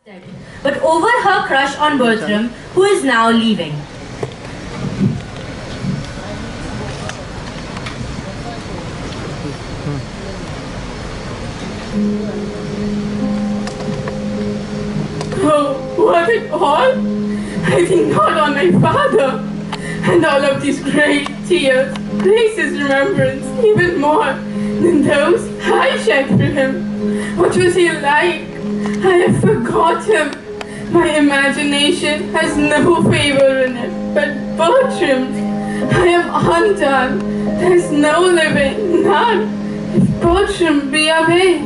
but over her crush on Bertram, who is now leaving. Oh, was it all? I think not on my father. And all of these great tears, graces remembrance, even more than those I shed for him. What was he like? I have forgot him. My imagination has no favor in it, but Bertram's. I am undone. There's no living, none. If Bertram be away,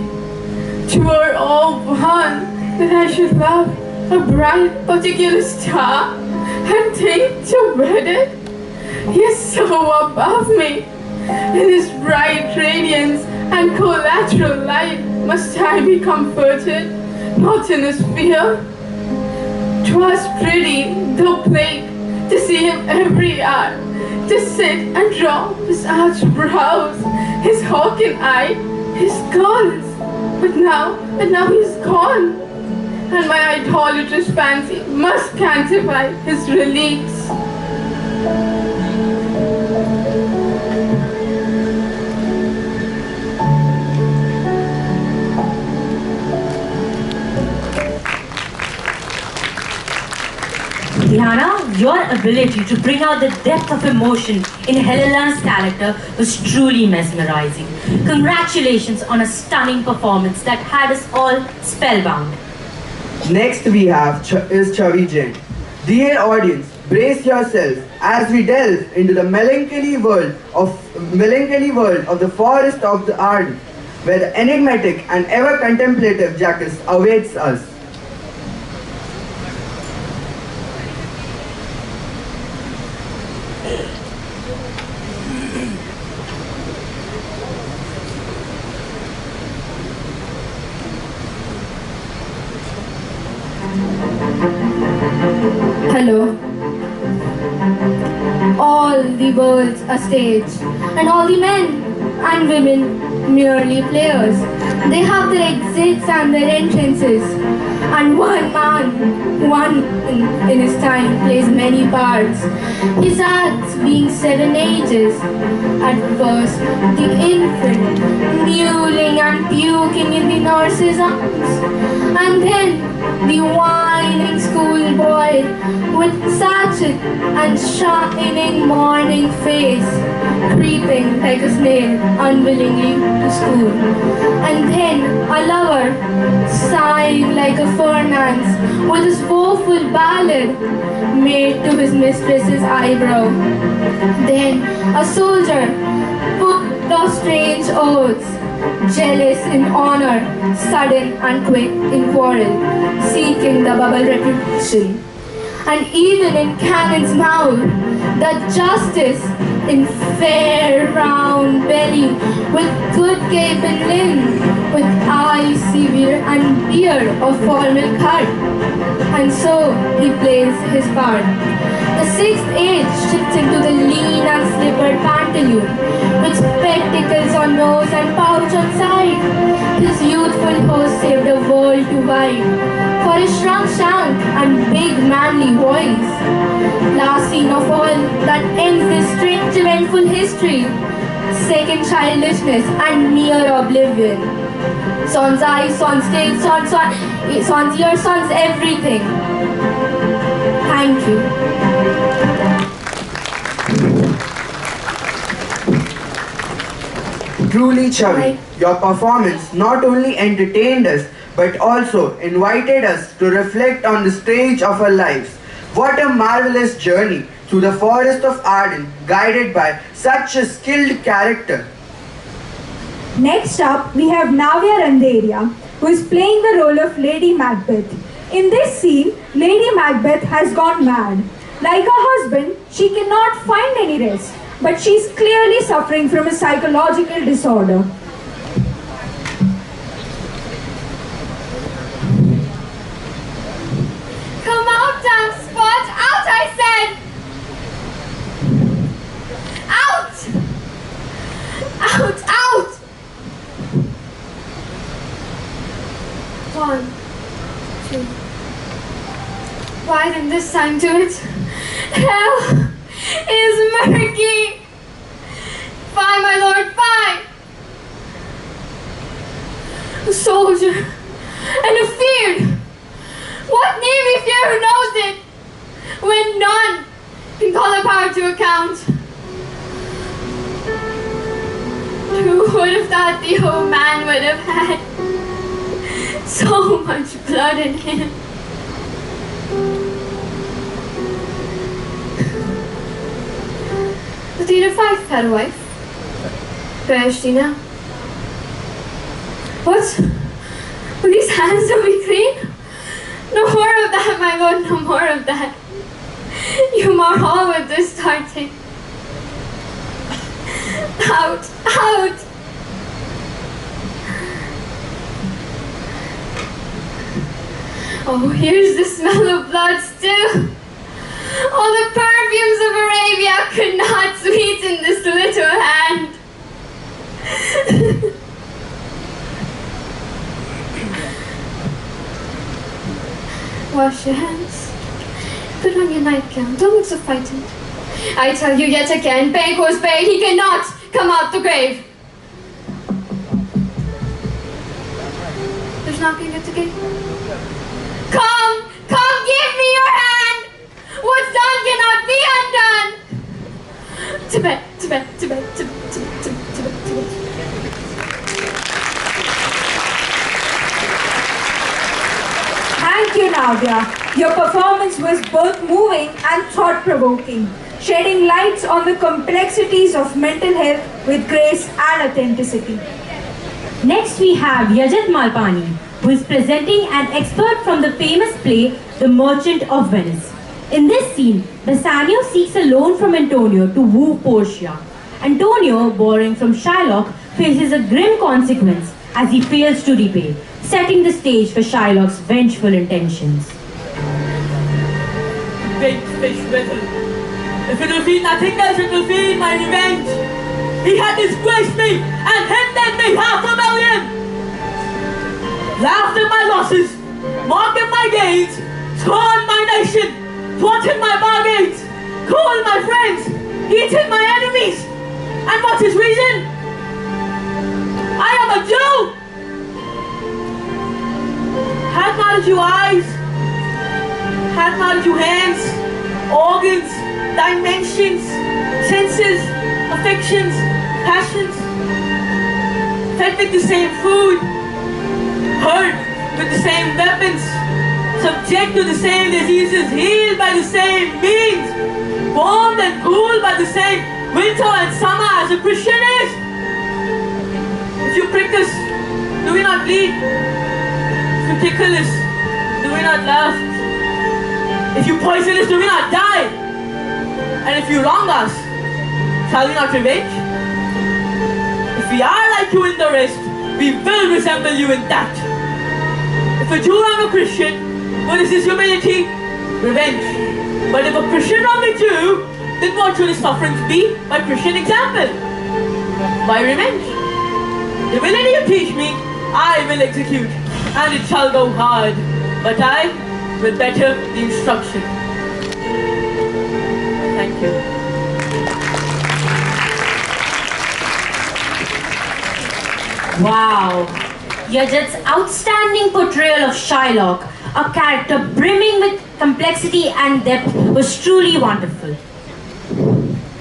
'twere all one that I should love a bright particular star and think to wed it. He is so above me. In his bright radiance and collateral light must I be comforted, not in his fear. 'Twas pretty, though plain, to see him every hour, to sit and draw his arched brows, his hawken eye, his curls. But now he's gone, and my idolatrous fancy must cantify his reliefs. Diana, your ability to bring out the depth of emotion in Helena's character was truly mesmerizing. Congratulations on a stunning performance that had us all spellbound. Next we have is Chavi Jain. Dear audience, brace yourselves as we delve into the melancholy world of the forest of the Arden, where the enigmatic and ever contemplative Jacques awaits us. Hello. All the world's a stage, and all the men and women merely players. They have their exits and their entrances, and one in his time plays many parts. His acts being serenages. At first, the infant mewling and puking in the nurse's arms, and then the whining schoolboy with sachet and shining morning face, creeping like a snail unwillingly to school. And then a lover, sighing like a furnace, with his woeful ballad made to his mistress's eyebrow. Then a soldier, full of strange oaths, jealous in honor, sudden and quick in quarrel, seeking the bubble reputation. And even in cannon's mouth, the justice in fair round belly, with good gaping limbs, with eyes severe and beard of formal cut. And so he plays his part. The sixth age shifts into the lean and slippered pantaloon, with spectacles on nose and pouch on side. His youthful host saved the world to wide, for his shrunk shank and big manly voice. Last scene of all that ends this strange eventful history, second childishness and mere oblivion. Son's eyes, son's tail, son's ears, son's everything. Thank you. Truly, Chavi, your performance not only entertained us but also invited us to reflect on the stage of our lives. What a marvelous journey through the forest of Arden, guided by such a skilled character. Next up, we have Navya Randeria, who is playing the role of Lady Macbeth. In this scene, Lady Macbeth has gone mad. Like her husband, she cannot find any rest, but she is clearly suffering from a psychological disorder. Come out, damn spot! Out, I said! Out! Out! Out! 1, 2, this time to it. Hell is murky. Fie, my lord, fie! A soldier and a feared. What navy fear who knows it? When none can call a power to account. Who would have thought the old man would have had so much blood in him? The Dean of Fife had a wife. Where is she now? What? Will these hands not be clean? No more of that, my lord, no more of that. You mar all with this starting. Out, out! Oh, here's the smell of blood still. All the perfumes of Arabia could not sweeten this little hand. Wash your hands. Put on your nightgown. Don't look so frightened. I tell you yet again, Bank was paid. He cannot come out the grave. There's knocking at the gate. Come, come, give me your hand. What's done cannot be undone. To bed, to bed, to bed, to bed, to bed, to bed, to bed, to bed. Thank you, Navya. Your performance was both moving and thought-provoking, shedding lights on the complexities of mental health with grace and authenticity. Next we have Yajat Malpani, who is presenting an expert from the famous play The Merchant of Venice. In this scene, Bassanio seeks a loan from Antonio to woo Portia. Antonio, borrowing from Shylock, faces a grim consequence as he fails to repay, setting the stage for Shylock's vengeful intentions. Baked fish whistle. If it will feed nothing else, it will feed my revenge. He had disgraced me and hindered me $500,000. Laughed at my losses, mocked at my gains, scorned my nation, thwarted my bargains, called my friends, hated my enemies. And what's his reason? I am a Jew! Had not you eyes, had not you hands, organs, dimensions, senses, affections, passions, fed with the same food, hurt with the same weapons, subject to the same diseases, healed by the same means, warmed and cooled by the same winter and summer as a Christian is. If you prick us, do we not bleed? If you tickle us, do we not laugh? If you poison us, do we not die? And if you wrong us, shall we not revenge? If we are like you in the rest, we will resemble you in that. If a Jew wrong a Christian, what is his humility? Revenge. But if a Christian wrong a Jew, then what should his sufferings be? By Christian example. By revenge. The villainy you teach me, I will execute, and it shall go hard. But I will better the instruction. Thank you. Wow! Yajat's outstanding portrayal of Shylock, a character brimming with complexity and depth, was truly wonderful.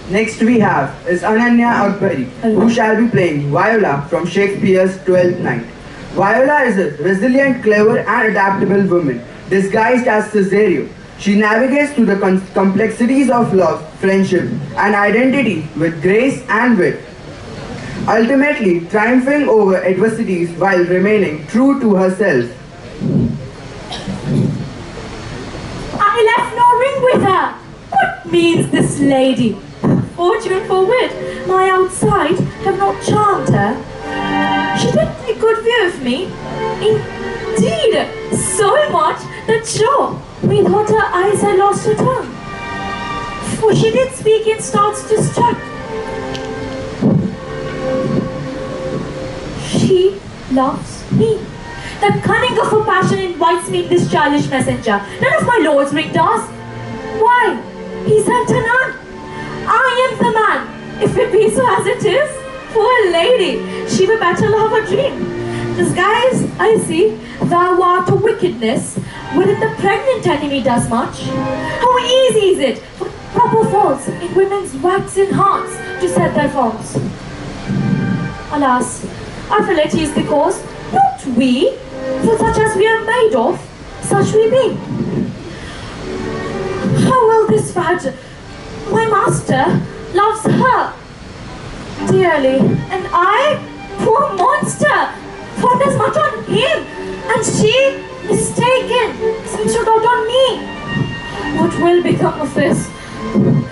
Next we have is Ananya Akbari, who shall be playing Viola from Shakespeare's Twelfth Night. Viola is a resilient, clever and adaptable woman, disguised as Cesario. She navigates through the complexities of love, friendship and identity with grace and wit, ultimately triumphing over adversities while remaining true to herself. I left no ring with her. What means this lady? Fortune for wit, my outside have not charmed her. She didn't take good view of me. Indeed, so much that sure, methought her eyes had lost her tongue. For she did speak in starts to strut. She loves me. The cunning of her passion invites me in this childish messenger. None of my lord's ring does. Why? He sent a nun. I am the man. If it be so as it is, poor lady, she will better love her dream. Disguise, I see, thou art a wickedness, wherein the pregnant enemy does much. How easy is it for proper faults in women's waxen hearts to set their forms? Alas, our frailty is the cause, not we, for such as we are made of, such we be. How will this fudge? My master loves her dearly, and I, poor monster, fought as much on him, and she, mistaken, censured out on me. What will become of this?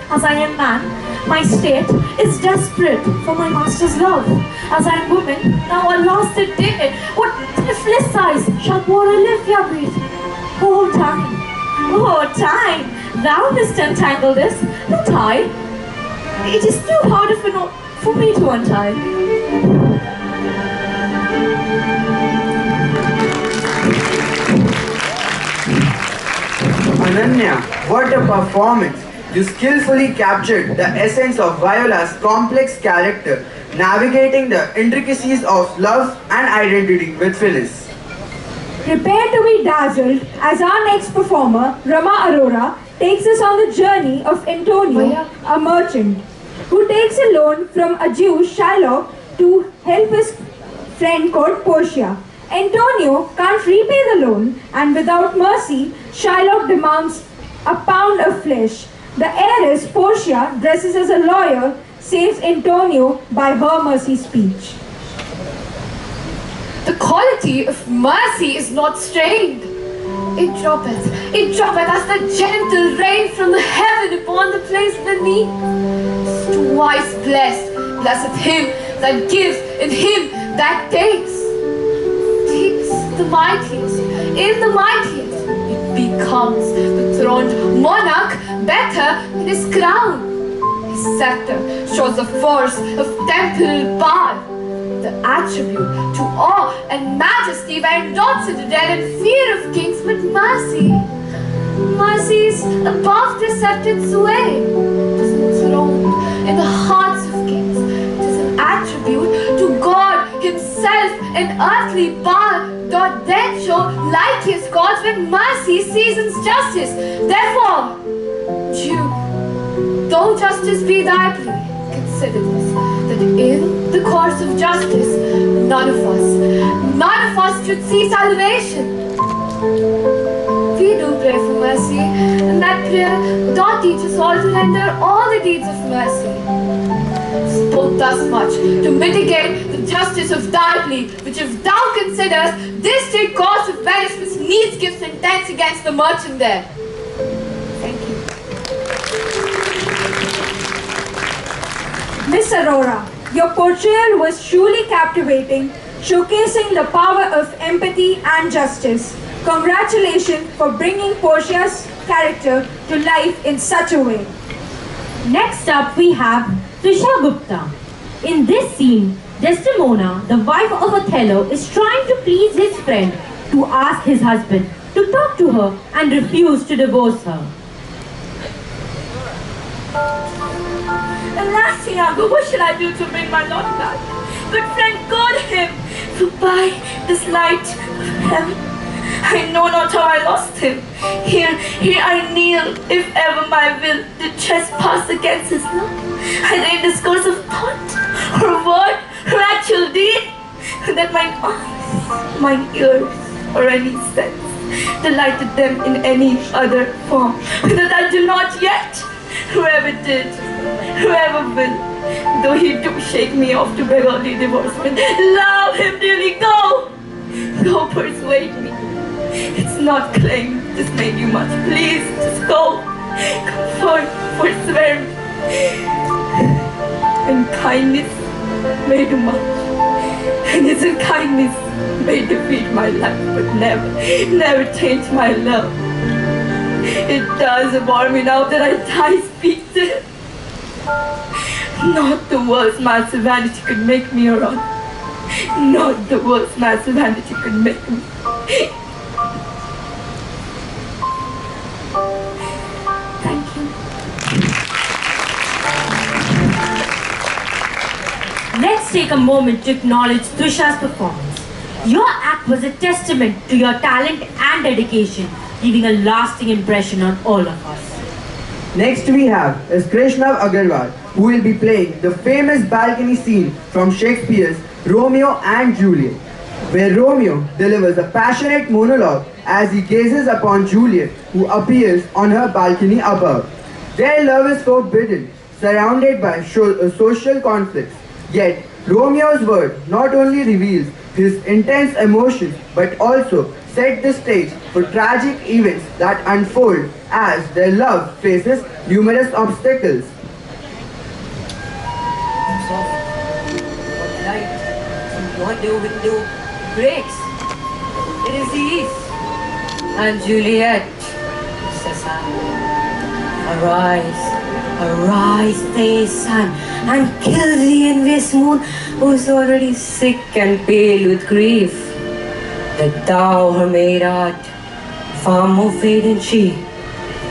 As I am man, my state is desperate for my master's love. As I am woman, now alas the day, what thriftless eyes shall poor Olivia breathe? Oh time, thou must untangle this, not I. It is too hard of a knot for me to untie. Ananya, what a performance! You skillfully captured the essence of Viola's complex character, navigating the intricacies of love and identity with Phyllis. Prepare to be dazzled as our next performer, Rama Arora, takes us on the journey of Antonio, a merchant, who takes a loan from a Jew, Shylock, to help his friend called Portia. Antonio can't repay the loan, and without mercy, Shylock demands a pound of flesh. The heiress, Portia, dresses as a lawyer, saves Antonio by her mercy speech. The quality of mercy is not strained. It droppeth as the gentle rain from the heaven upon the place beneath. Twice blessed him that gives and him that takes. Takes the mightiest, in the mightiest, it becomes the throned monarch better than his crown. His scepter shows the force of temporal power, the attribute to awe and majesty where not the dread and fear of kings, but mercy. Mercy is above deceptive sway. It is enthroned in the hearts of kings. It is an attribute to God himself, and earthly power doth then show like his gods when mercy seasons justice. Therefore, Jew, though justice be thy plea, consider this, that in the course of justice, none of us should see salvation. We do pray for mercy, and that prayer doth teach us all to render all the deeds of mercy. Spoke thus much to mitigate the justice of thy plea, which if thou considers this state cause of Venice must needs give sentence against the merchant there. Thank you. Miss Aurora, your portrayal was truly captivating, showcasing the power of empathy and justice. Congratulations for bringing Portia's character to life in such a way. Next up we have Trisha Gupta. In this scene, Desdemona, the wife of Othello, is trying to please his friend to ask his husband to talk to her and refuse to divorce her. Alas, Iago, what shall I do to bring my lord back? But friend, guard him, for by this light of heaven, I know not how I lost him. Here I kneel, if ever my will did trespass against his love. I lay discourse of thought, or word, or actual deed, that mine eyes, mine ears, or any sense delighted them in any other form, that I do not yet, whoever did, whoever will, though he do shake me off to beg only divorcement, love him dearly, go persuade me. It's not claim, this made you much, please, just go, forswear me. And kindness may do much, and his kindness may defeat my life, but never change my love. It does bore me now that I die speak to him. Not the worst massive vanity could make me your honor. Not the worst massive vanity could make me. Thank take a moment to acknowledge Trisha's performance. Your act was a testament to your talent and dedication, leaving a lasting impression on all of us. Next we have is Krishna Agarwal, who will be playing the famous balcony scene from Shakespeare's Romeo and Juliet, where Romeo delivers a passionate monologue as he gazes upon Juliet, who appears on her balcony above. Their love is forbidden, surrounded by social conflicts. Yet, Romeo's word not only reveals his intense emotions but also set the stage for tragic events that unfold as their love faces numerous obstacles. What light from your window breaks. It is the east. And Juliet says, arise, arise, day sun, and kill the envious moon, who is already sick and pale with grief. That thou, her maid, art far more fair than she,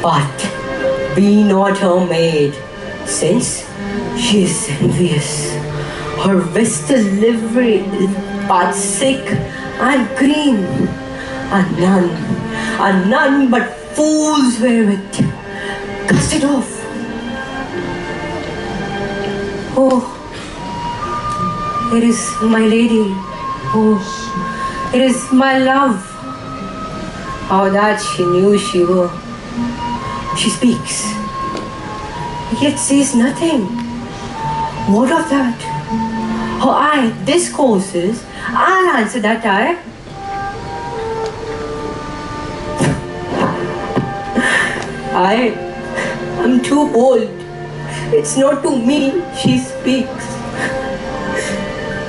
but be not her maid, since she is envious. Her vestal livery is but sick and green, and none but fools wear it. Cast it off. Oh, it is my lady. Oh, it is my love. How that she knew she were. She speaks, yet says nothing. What of that? Her eye discourses, I'll answer that eye. I am too bold. It's not to me she speaks.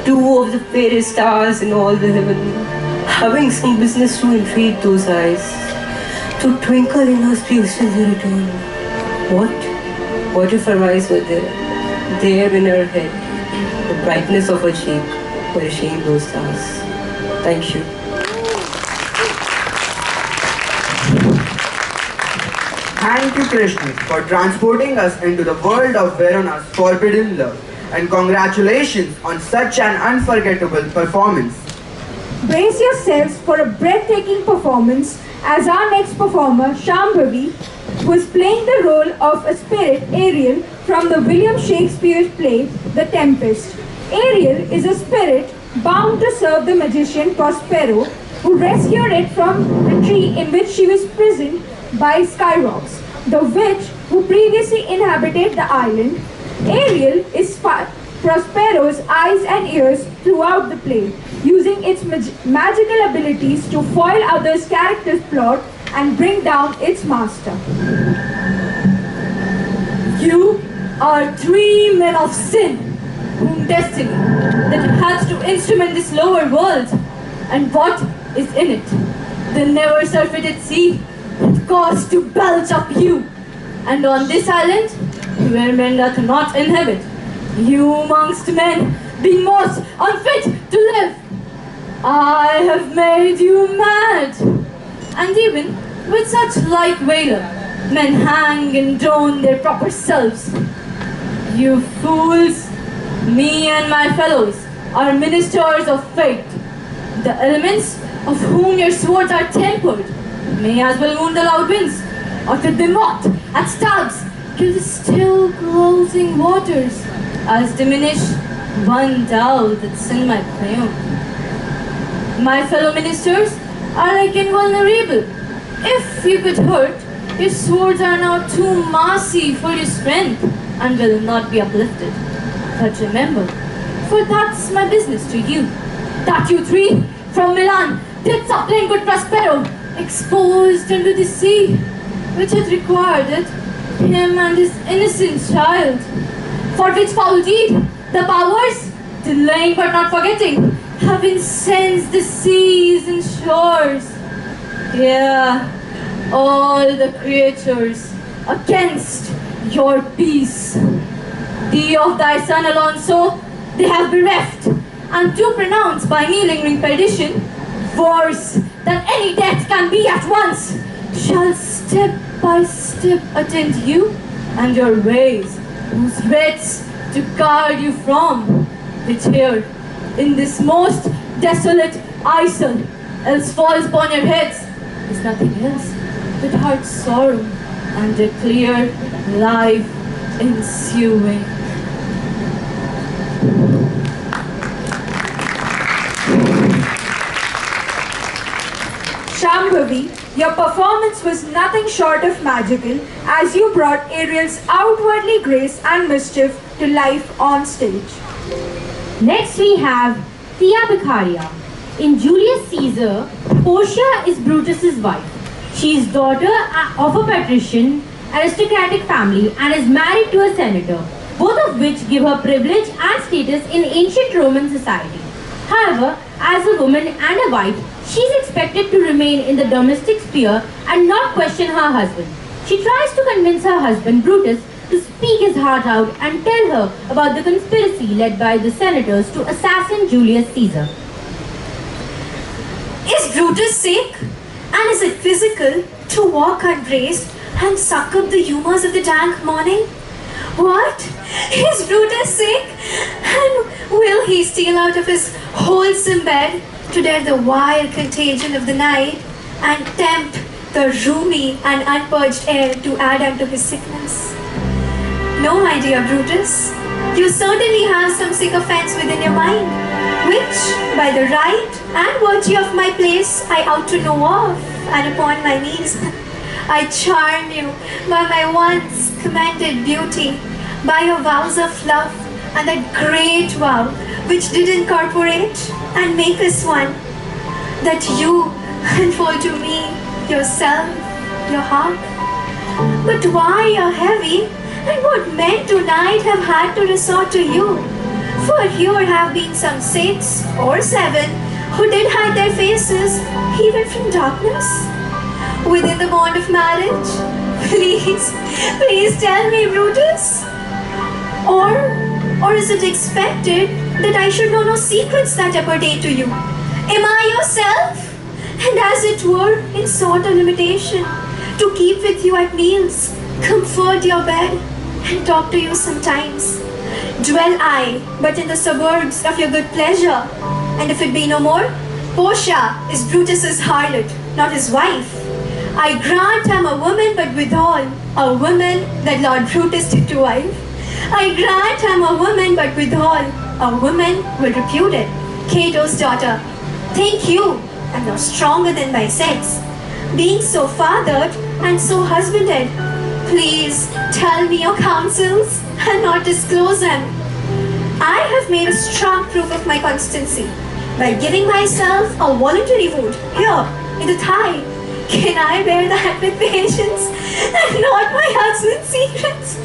Two of the fairest stars in all the heaven, having some business to entreat those eyes, to twinkle in her speaks till they return. What if her eyes were there in her head, the brightness of her cheek would shame those stars. Thank you. Thank you, Krishna, for transporting us into the world of Verona's forbidden love. And congratulations on such an unforgettable performance. Brace yourselves for a breathtaking performance as our next performer, Shambhavi, who is playing the role of a spirit, Ariel, from the William Shakespeare play, The Tempest. Ariel is a spirit bound to serve the magician Prospero, who rescued it from the tree in which she was imprisoned by Skyrox, the witch who previously inhabited the island. Ariel is Prospero's eyes and ears throughout the play, using its magical abilities to foil others' characters' plot and bring down its master. You are three men of sin, whom destiny that has to instrument this lower world, and what is in it, the never surfeited sea that caused to belch up you, and on this island, where men doth not inhabit, you amongst men, being most unfit to live, I have made you mad, and even with such like valor, men hang and drone their proper selves. You fools, me and my fellows are ministers of fate. The elements of whom your swords are tempered may as well wound the loud winds, or fit them not at stabs, kill the still closing waters, as diminish one dow that's in my claim. My fellow ministers are like invulnerable. If you could hurt, your swords are now too massy for your strength and will not be uplifted. But remember, for that's my business to you, that you three from Milan did supplant good Prospero, exposed into the sea, which had required it, him and his innocent child. For which foul deed, the powers, delaying but not forgetting, have incensed the seas and shores. Yeah, all the creatures against your peace. Thee of thy son Alonso they have bereft, and do pronounce by me lingering perdition, worse than any death can be at once, shall step by step attend you and your ways, whose wits to guard you from. which here, in this most desolate isle, else falls upon your heads, is nothing else but heart sorrow and a clear life ensuing. Shambhavi, your performance was nothing short of magical as you brought Ariel's outwardly grace and mischief to life on stage. Next we have Thea Beccaria. In Julius Caesar, Portia is Brutus's wife. She is daughter of a patrician aristocratic family and is married to a senator, both of which give her privilege and status in ancient Roman society. However, as a woman and a wife, she is expected to remain in the domestic sphere and not question her husband. She tries to convince her husband, Brutus, to speak his heart out and tell her about the conspiracy led by the senators to assassinate Julius Caesar. Is Brutus sick? And is it physical to walk unbraced and suck up the humours of the dank morning? What? Is Brutus sick? And will he steal out of his wholesome bed to dare the wild contagion of the night and tempt the roomy and unpurged air to add unto his sickness? No, my dear Brutus, you certainly have some sycophants within your mind, which, by the right and virtue of my place, I ought to know of, and upon my knees I charm you by my once commended beauty, by your vows of love, and that great vow which did incorporate and make us one, that you unfold to me yourself, your heart. But why you're heavy, and what men tonight have had to resort to you? For here have been some 6 or 7 who did hide their faces even from darkness within the bond of marriage. Please tell me, Brutus. Or is it expected that I should know no secrets that appertain to you? Am I yourself? And as it were, in sort of limitation, to keep with you at meals, comfort your bed, and talk to you sometimes. Dwell I but in the suburbs of your good pleasure, and if it be no more, Portia is Brutus's harlot, not his wife. I grant I'm a woman, but withal a woman that Lord Brutus took to wife. I grant I'm a woman, but withal a woman will repute it. Cato's daughter, think you am no stronger than my sex, being so fathered and so husbanded. Please tell me your counsels and not disclose them. I have made a strong proof of my constancy by giving myself a voluntary wound here in the thigh. Can I bear that with patience and not my husband's secrets?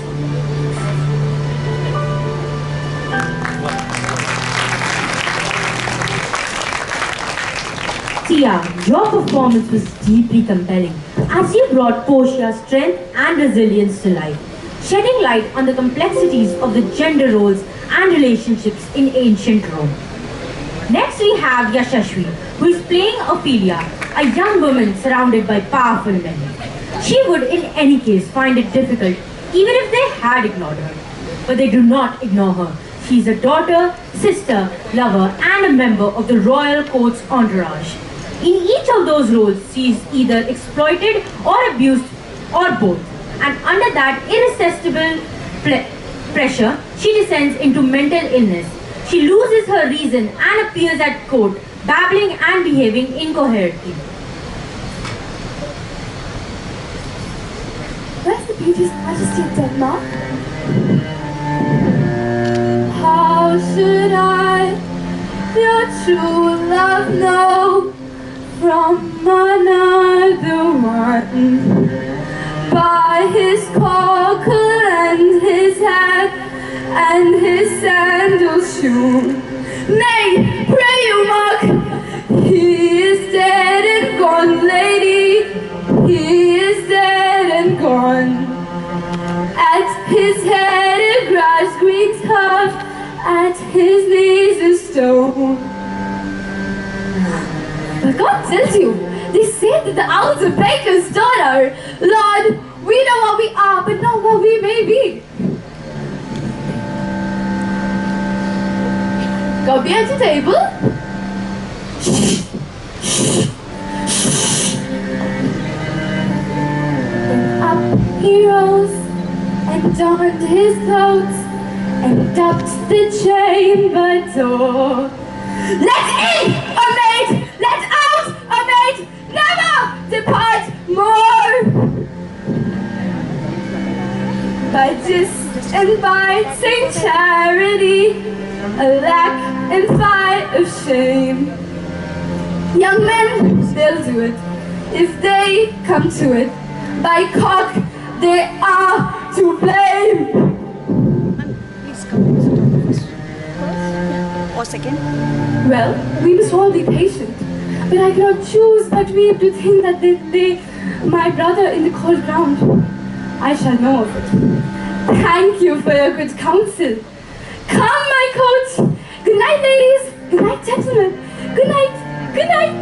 Tia, your performance was deeply compelling as you brought Portia's strength and resilience to life, shedding light on the complexities of the gender roles and relationships in ancient Rome. Next we have Yashashvi, who is playing Ophelia, a young woman surrounded by powerful men. She would in any case find it difficult even if they had ignored her. But they do not ignore her. She is a daughter, sister, lover, and a member of the royal court's entourage. In each of those roles, she is either exploited or abused or both. And under that irresistible pressure, she descends into mental illness. She loses her reason and appears at court, babbling and behaving incoherently. Where's the beauteous majesty of Denmark? How should I your true love know from another one? By his cockle and his hat and his sandals shoon. Nay, pray you mark, he is dead and gone, lady. He is dead and gone. At his head a grass green tuft, at his knees a stone. But God tells you, they say that the owl's a baker's daughter. Lord, we know what we are, but not what we may be. Copy at the table. Up he rose and donned his clothes and tapped the chamber door. Let in a maid, let out a maid, never depart more. By gist and biting charity, a lack and fight of shame. Young men, they'll do it, if they come to it. By cock, they are to blame. Please come first or second. Well, we must all be patient, but I cannot choose but weep to think that they lay my brother in the cold ground. I shall know of it. Thank you for your good counsel. Come, my coach. Good night, ladies. Good night, gentlemen. Good night. Good night.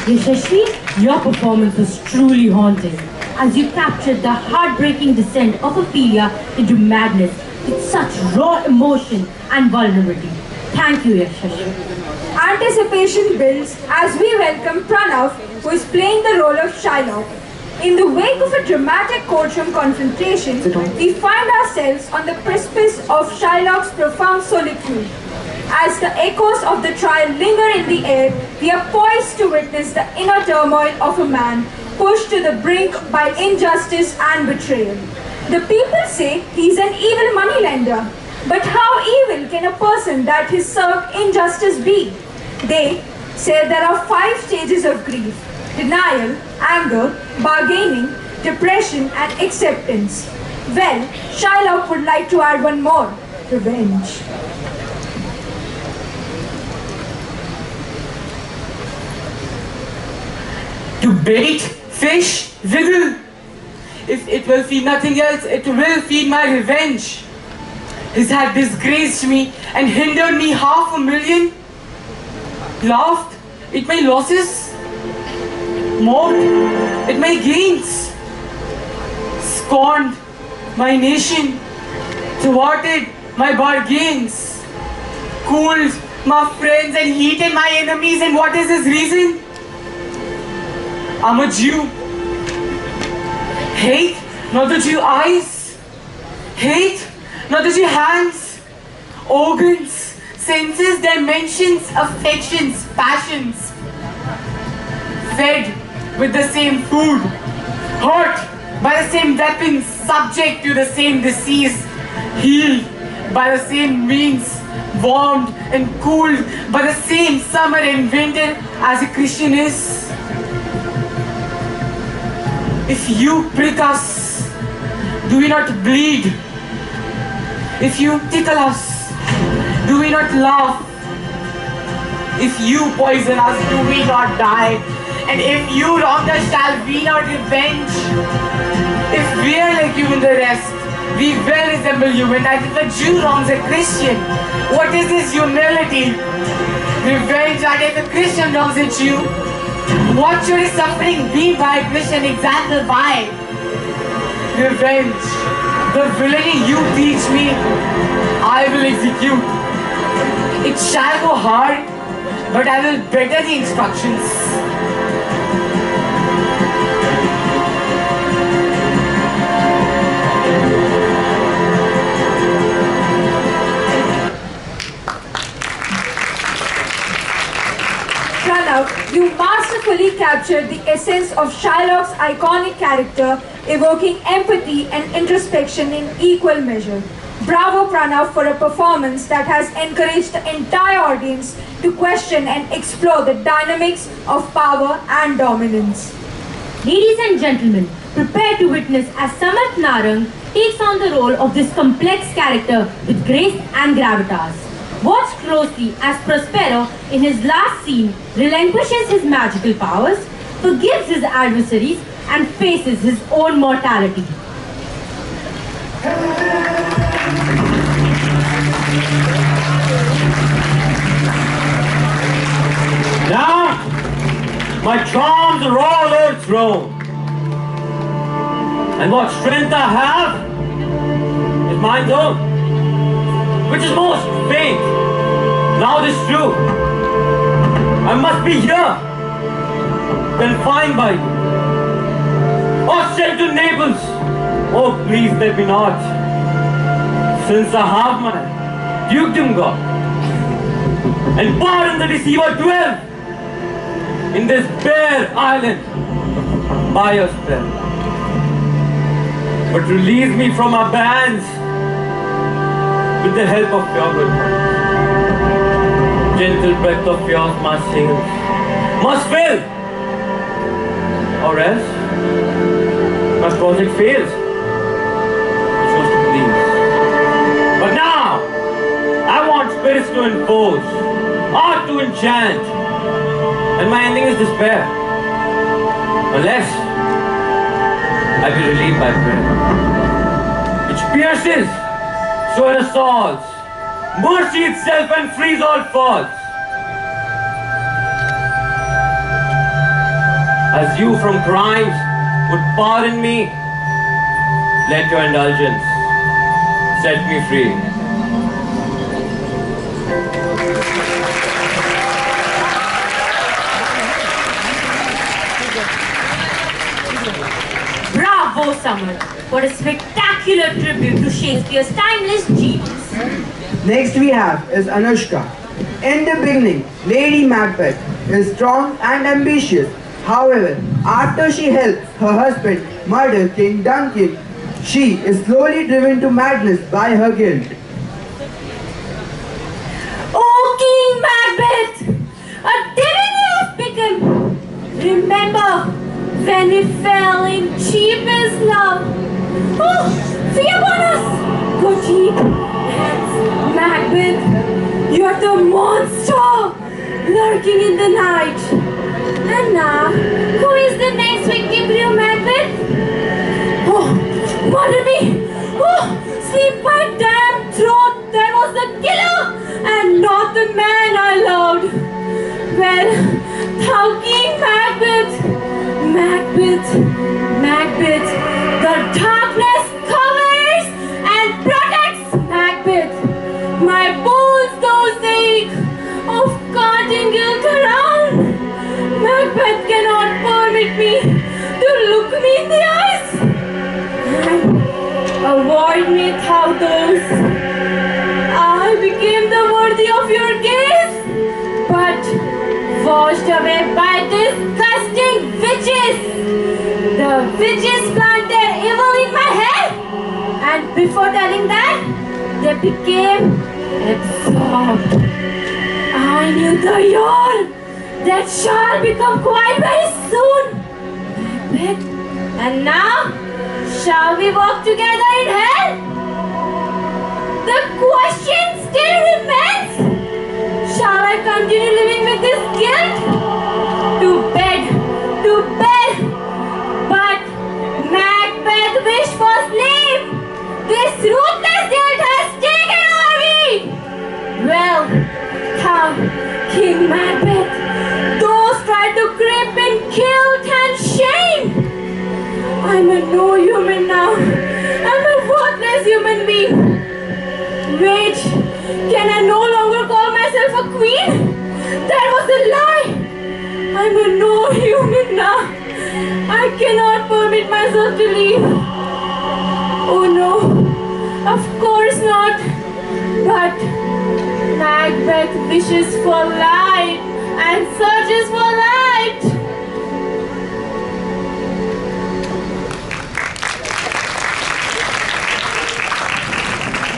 Yashashri, your performance was truly haunting as you captured the heartbreaking descent of Ophelia into madness with such raw emotion and vulnerability. Thank you, Yashashri. Anticipation builds as we welcome Pranav, who is playing the role of Shylock. In the wake of a dramatic courtroom confrontation, we find ourselves on the precipice of Shylock's profound solitude. As the echoes of the trial linger in the air, we are poised to witness the inner turmoil of a man pushed to the brink by injustice and betrayal. The people say he's an evil moneylender. But how evil can a person that has served injustice be? They say there are 5 stages of grief: denial, anger, bargaining, depression, and acceptance. Well, Shylock would like to add one more: revenge. To bait, fish, wriggle. If it will feed nothing else, it will feed my revenge. His had disgraced me and hindered me 500,000. Laughed at my losses, mocked at my gains, scorned my nation, thwarted my bargains, cooled my friends and heated my enemies. And what is his reason? I'm a Jew. Hate, not the Jew eyes. Hate, not the Jew hands, organs, senses, dimensions, affections, passions. Fed with the same food, hurt by the same weapons, subject to the same disease, healed by the same means, warmed and cooled by the same summer and winter as a Christian is. If you prick us, do we not bleed? If you tickle us, do we not laugh? If you poison us, do we not die? And if you wrong us, shall we not revenge? If we are like you in the rest, we well resemble you. And that if a Jew wrongs a Christian, what is this humility? Revenge. And if a Christian wrongs a Jew, what should his suffering be by a Christian example by? Revenge. The villainy you teach me, I will execute. It shall go hard, but I will better the instructions. Pranav, you masterfully captured the essence of Shylock's iconic character, evoking empathy and introspection in equal measure. Bravo, Pranav, for a performance that has encouraged the entire audience to question and explore the dynamics of power and dominance. Ladies and gentlemen, prepare to witness as Samarth Narang takes on the role of this complex character with grace and gravitas. Watch closely as Prospero, in his last scene, relinquishes his magical powers, forgives his adversaries, and faces his own mortality. Now, my charms are all o'erthrown. And what strength I have is mine's own. Which is most faint. Now this is true. I must be here, confined by you. Or sent to Naples. Oh, please let me not. Since I have my dukedom got, and pardon the deceiver dwell in this bare island by your spell. But release me from my bands with the help of your good heart. Gentle breath of yours my sails must fill, or else my project fails. Which was to please. But now I want spirits to enforce, art to enchant, and my ending is despair. Unless I be relieved by prayer, which pierces, so it assaults, mercy itself and frees all faults. As you from crimes would pardon me, let your indulgence set me free. Bravo, Summer! What a spectacular tribute to Shakespeare's timeless genius. Next we have is Anushka. In the beginning, Lady Macbeth is strong and ambitious. However, after she helps her husband murder King Duncan, she is slowly driven to madness by her guilt. Oh, King Macbeth, a devil you have become. Remember when we fell in cheapest love? Oh, fee upon us, good cheap. Macbeth, you are the monster lurking in the night. And now, who is the next victim to you, Macbeth? Oh, pardon me. Oh, sleep my damn throat. There was the killer and not the man I loved. Well, thou King Macbeth, Macbeth, the darkness covers and protects Macbeth. My bones don't ache of carting guilt around. Macbeth cannot permit me to look me in the eyes. Avoid me, thou those. I became the worthy of your gaze, but washed away by disgusting witches. The witches planted evil in my head, and before telling that, they became absorbed. I knew the year that shall become quite very soon. And now, shall we walk together in hell? The question still remains. Shall I continue living with this guilt? To bed. But Macbeth wished for sleep. This ruthless guilt has taken over me. Well, thou, King Macbeth, those tried to creep in guilt and shame. I'm a no human now. I'm a worthless human being. Wait, can I no longer call myself a queen? That was a lie. I'm a no human now. I cannot permit myself to leave. Oh no, of course not. But Macbeth wishes for light and searches for light.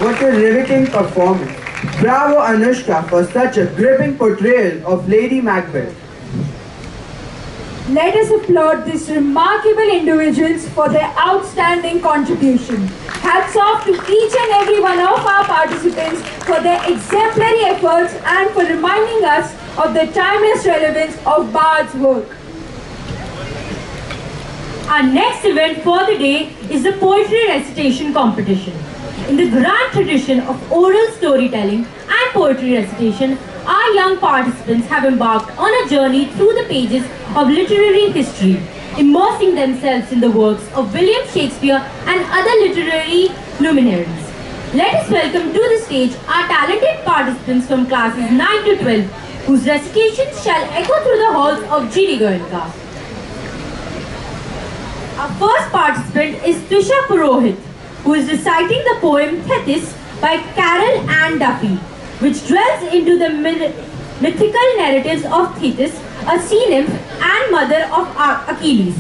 What a riveting performance. Bravo Anushka for such a gripping portrayal of Lady Macbeth. Let us applaud these remarkable individuals for their outstanding contribution. Hats off to each and every one of our participants for their exemplary efforts and for reminding us of the timeless relevance of Bard's work. Our next event for the day is the poetry recitation competition. In the grand tradition of oral storytelling and poetry recitation, our young participants have embarked on a journey through the pages of literary history, immersing themselves in the works of William Shakespeare and other literary luminaries. Let us welcome to the stage our talented participants from classes 9 to 12, whose recitations shall echo through the halls of G.D.Goenka. Our first participant is Trisha Purohit, who is reciting the poem Thetis by Carol Ann Duffy, which dwells into the mythical narratives of Thetis, a sea nymph and mother of Achilles.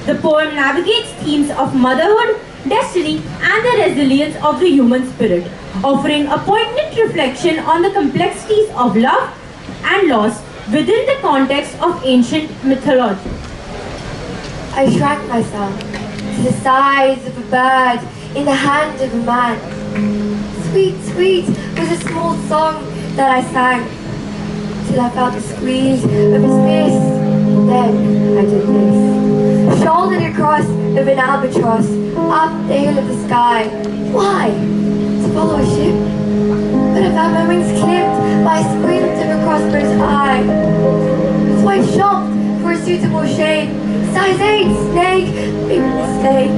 The poem navigates themes of motherhood, destiny, and the resilience of the human spirit, offering a poignant reflection on the complexities of love and loss within the context of ancient mythology. I shrank myself to the size of a bird in the hand of a man. Sweet, sweet was a small song that I sang, till I felt the squeeze of his fist. Then I did this. Shouldered across of an albatross, up the hill of the sky. Why? To follow a ship? But I found my wings clipped by a squint of a crossbow's eye. So I shopped for a suitable shape. Size 8 snake, big mistake.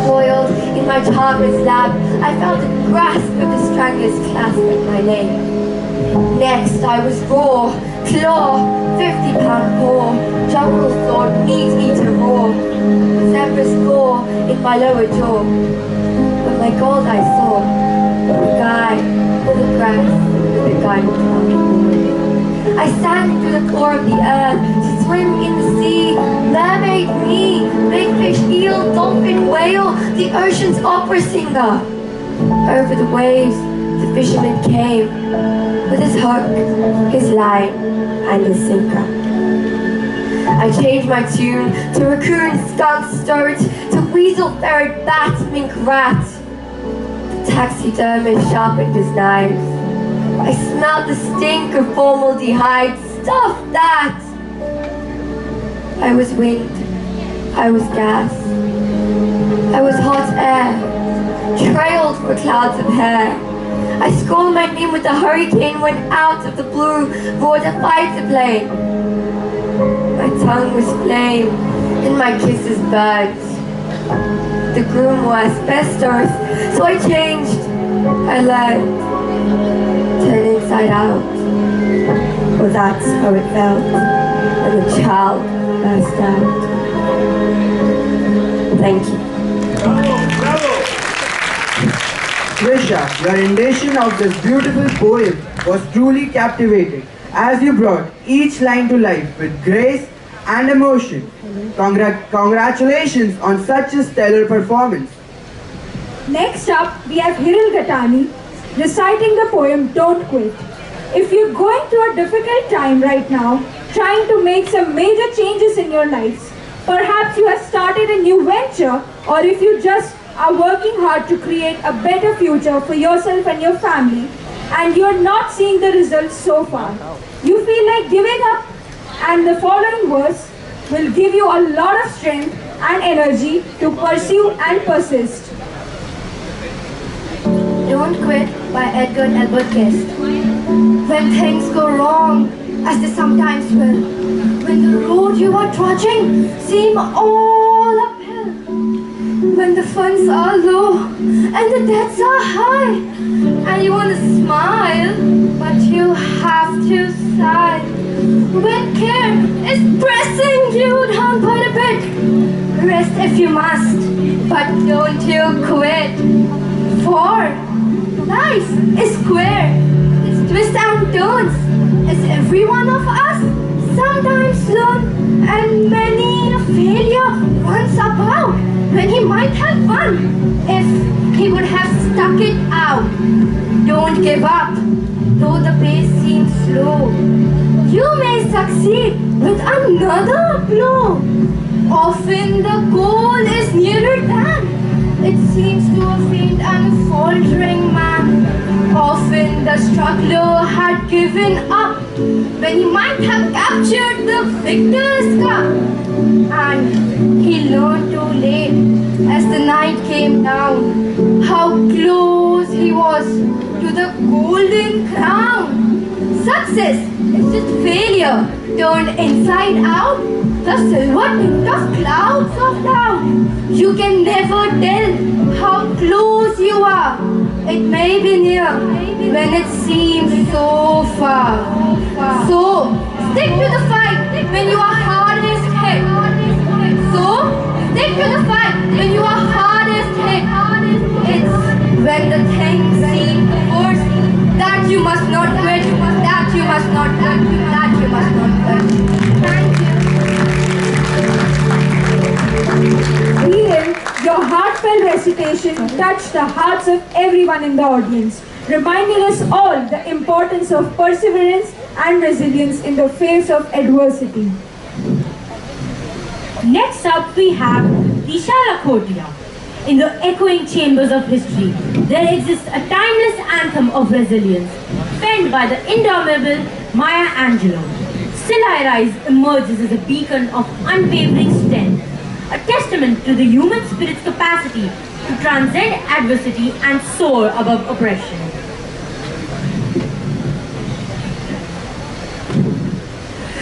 Coiled in my charmer's lap, I felt the grasp of the strangler's clasp at my neck. Next I was raw, claw, 50-pound paw, jungle sword, meat eater raw, zebra's gore in my lower jaw. But my gold I saw, the guy with the grass, the guy with the I sank through the core of the earth to swim in the sea, mermaid me, big fish, eel, dolphin, whale, the ocean's opera singer. Over the waves, the fisherman came with his hook, his line, and his sinker. I changed my tune to raccoon, skunk, stoat, to weasel, ferret, bat, mink, rat. The taxidermist sharpened his knives. I smelled the stink of formaldehyde. Stuff that! I was wind. I was gas. I was hot air, trailed for clouds of hair. I scrawled my name with a hurricane when out of the blue roared a fighter plane. My tongue was flame and my kisses burnt. The groom wore asbestos, so I changed. I learned. Turn inside out. Well, that's how it felt when the child burst out. Thank you. Bravo! Trisha, your rendition of this beautiful poem was truly captivating, as you brought each line to life with grace and emotion. Congratulations on such a stellar performance. Next up, we have Hiril Gatani reciting the poem Don't Quit. If you're going through a difficult time right now, trying to make some major changes in your lives, perhaps you have started a new venture, or if you just are working hard to create a better future for yourself and your family, and you're not seeing the results so far, you feel like giving up, and the following verse will give you a lot of strength and energy to pursue and persist. Don't Quit by Edgar Albert Guest. When things go wrong, as they sometimes will, when the road you are trudging seem all uphill, when the funds are low and the debts are high, and you want to smile, but you have to sigh, when care is pressing you down by the bit, rest if you must, but don't you quit, for life is square, it's twists and turns, as every one of us sometimes learn, and many a failure runs about when he might have won if he would have stuck it out. Don't give up, though the pace seems slow. You may succeed with another blow. Often the goal is nearer than it seems to a faint and faltering man. Often the struggler had given up when he might have captured the victor's cup. And he learned too late as the night came down how close he was to the golden crown. Success is just failure turned inside out. the silver tint of clouds of doubt. You can never tell how close you are. It may be near when it seems so far. So, stick to the fight when you are hardest hit. So, stick to the fight when you are hardest hit. It's when the things seem worse that you must not quit, that you must not quit, that you must not quit. Thank you. Ian, your heartfelt recitation touched the hearts of everyone in the audience, reminding us all the importance of perseverance and resilience in the face of adversity. Next up, we have Disha Lakhotia. In the echoing chambers of history, there exists a timeless anthem of resilience, penned by the indomitable Maya Angelou. Still I Rise emerges as a beacon of unwavering strength, a testament to the human spirit's capacity to transcend adversity and soar above oppression.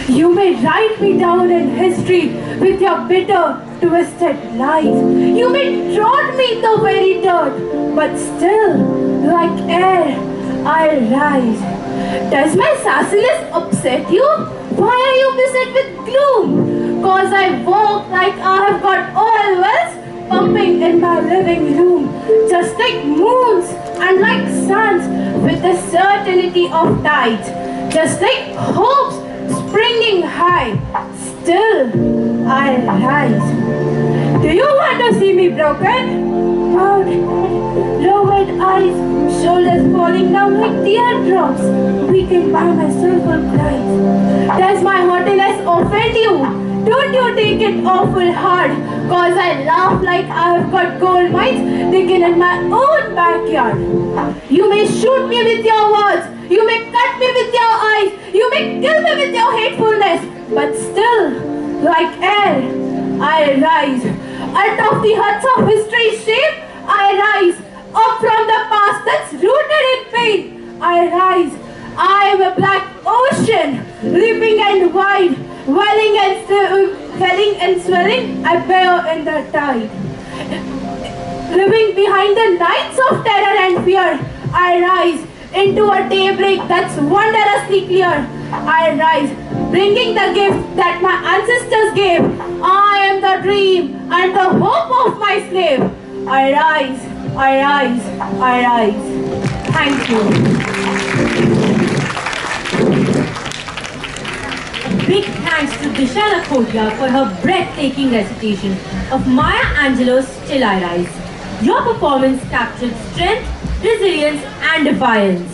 You may write me down in history with your bitter, twisted lies. You may trod me the very dirt, but still, like air, I'll rise. Does my sassiness upset you? Why are you beset with gloom? Cause I walk like I have got oil wells pumping in my living room, just like moons and like suns with the certainty of tides, just like hopes springing high, still I'll rise. Do you want to see me broken? Proud, lowered eyes, shoulders falling down like teardrops, weakened by my soulful cries. Does my haughtiness offend you? Don't you take it awful hard, cause I laugh like I've got gold mines digging in my own backyard. You may shoot me with your words, you may cut me with your eyes, you may kill me with your hatefulness, but still, like air, I rise. Out of the huts of history's shape, I rise. Up from the past that's rooted in pain, I rise. I am a black ocean, leaping and wide, welling and swelling, I bear in the tide. Living behind the nights of terror and fear, I rise into a daybreak that's wondrously clear. I rise, bringing the gift that my ancestors gave. I am the dream and the hope of my slave. I rise, I rise, I rise. Thank you. Big thanks to Disha Lakhotia for her breathtaking recitation of Maya Angelou's Still I Rise. Your performance captured strength, resilience and defiance.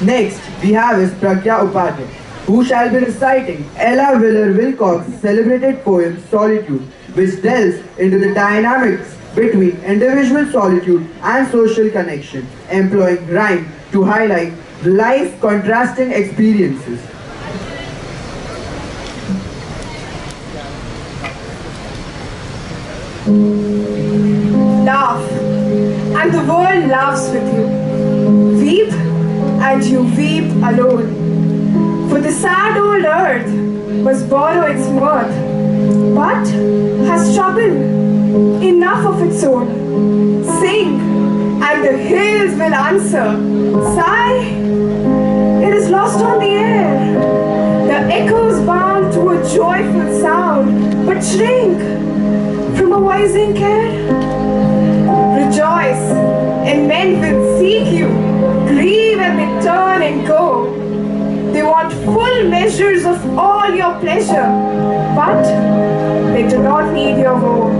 Next, we have is Pragya Upadhyay, who shall be reciting Ella Wheeler Wilcox's celebrated poem Solitude, which delves into the dynamics between individual solitude and social connection, employing rhyme to highlight life's contrasting experiences. Laugh, and the world laughs with you. Weep, and you weep alone. For the sad old earth must borrow its mirth, but has trouble enough of its own. Sing, and the hills will answer. Sigh, it is lost on the air. The echoes bound to a joyful sound, but shrink from a wising care. Rejoice, and men will seek you. Grieve and they turn and go. They want full measures of all your pleasure, but they do not need your woe.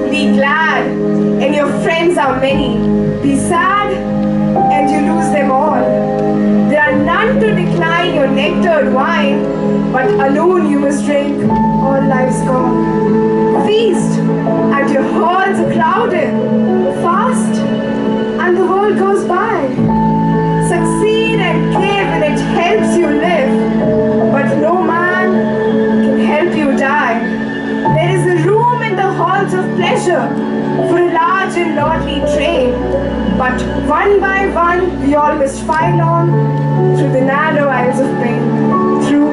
Be glad, and your friends are many. Be sad, and you lose them all. There are none to decline your nectared wine, but alone you must drink all life's gone. Feast, and your halls are crowded. Fast, and the world goes by. Succeed and give, and it helps you live, but no man can help you die. There is a room in the halls of pleasure for a large and lordly train, but one by one we all must file on through the narrow aisles of pain, through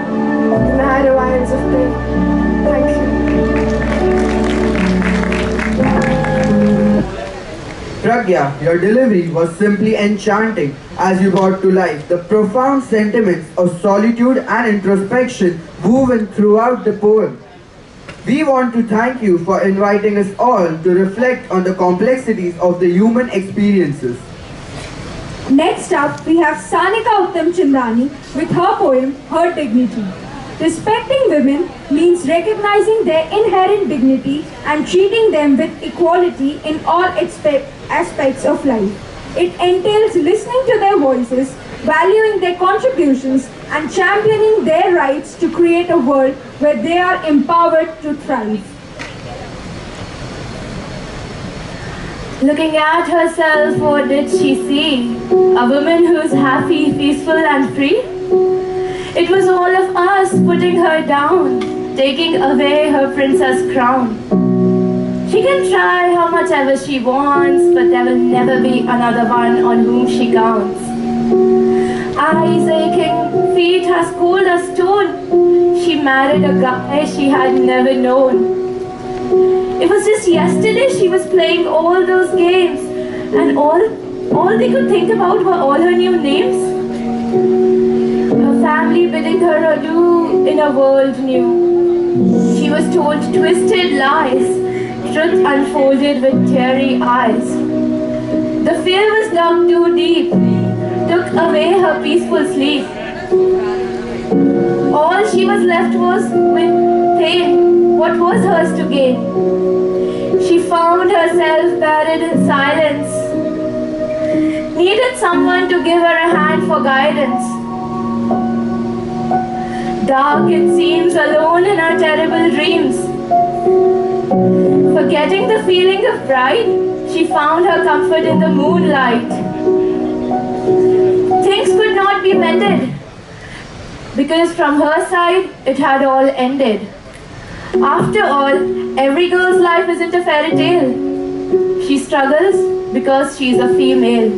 the narrow aisles of pain. Thank you. Pragya, your delivery was simply enchanting as you brought to life the profound sentiments of solitude and introspection woven throughout the poem. We want to thank you for inviting us all to reflect on the complexities of the human experiences. Next up, we have Sanika Uttam Chandani with her poem, Her Dignity. Respecting women means recognizing their inherent dignity and treating them with equality in all aspects of life. It entails listening to their voices, valuing their contributions, and championing their rights to create a world where they are empowered to thrive. Looking at herself, what did she see? A woman who's happy, peaceful, and free? It was all of us putting her down, taking away her princess crown. She can try how much ever she wants, but there will never be another one on whom she counts. Eyes aching, feet as cold as stone. She married a guy she had never known. It was just yesterday she was playing all those games, and all they could think about were all her new names. Her family bidding her adieu in a world new. She was told twisted lies, truth unfolded with teary eyes. The fear was dug too deep, took away her peaceful sleep. All she was left was with pain. What was hers to gain? She found herself buried in silence, needed someone to give her a hand for guidance. Dark it seems, alone in her terrible dreams. Forgetting the feeling of pride, she found her comfort in the moonlight. Things could not be mended, because from her side it had all ended. After all, every girl's life isn't a fairy tale. She struggles because she's a female.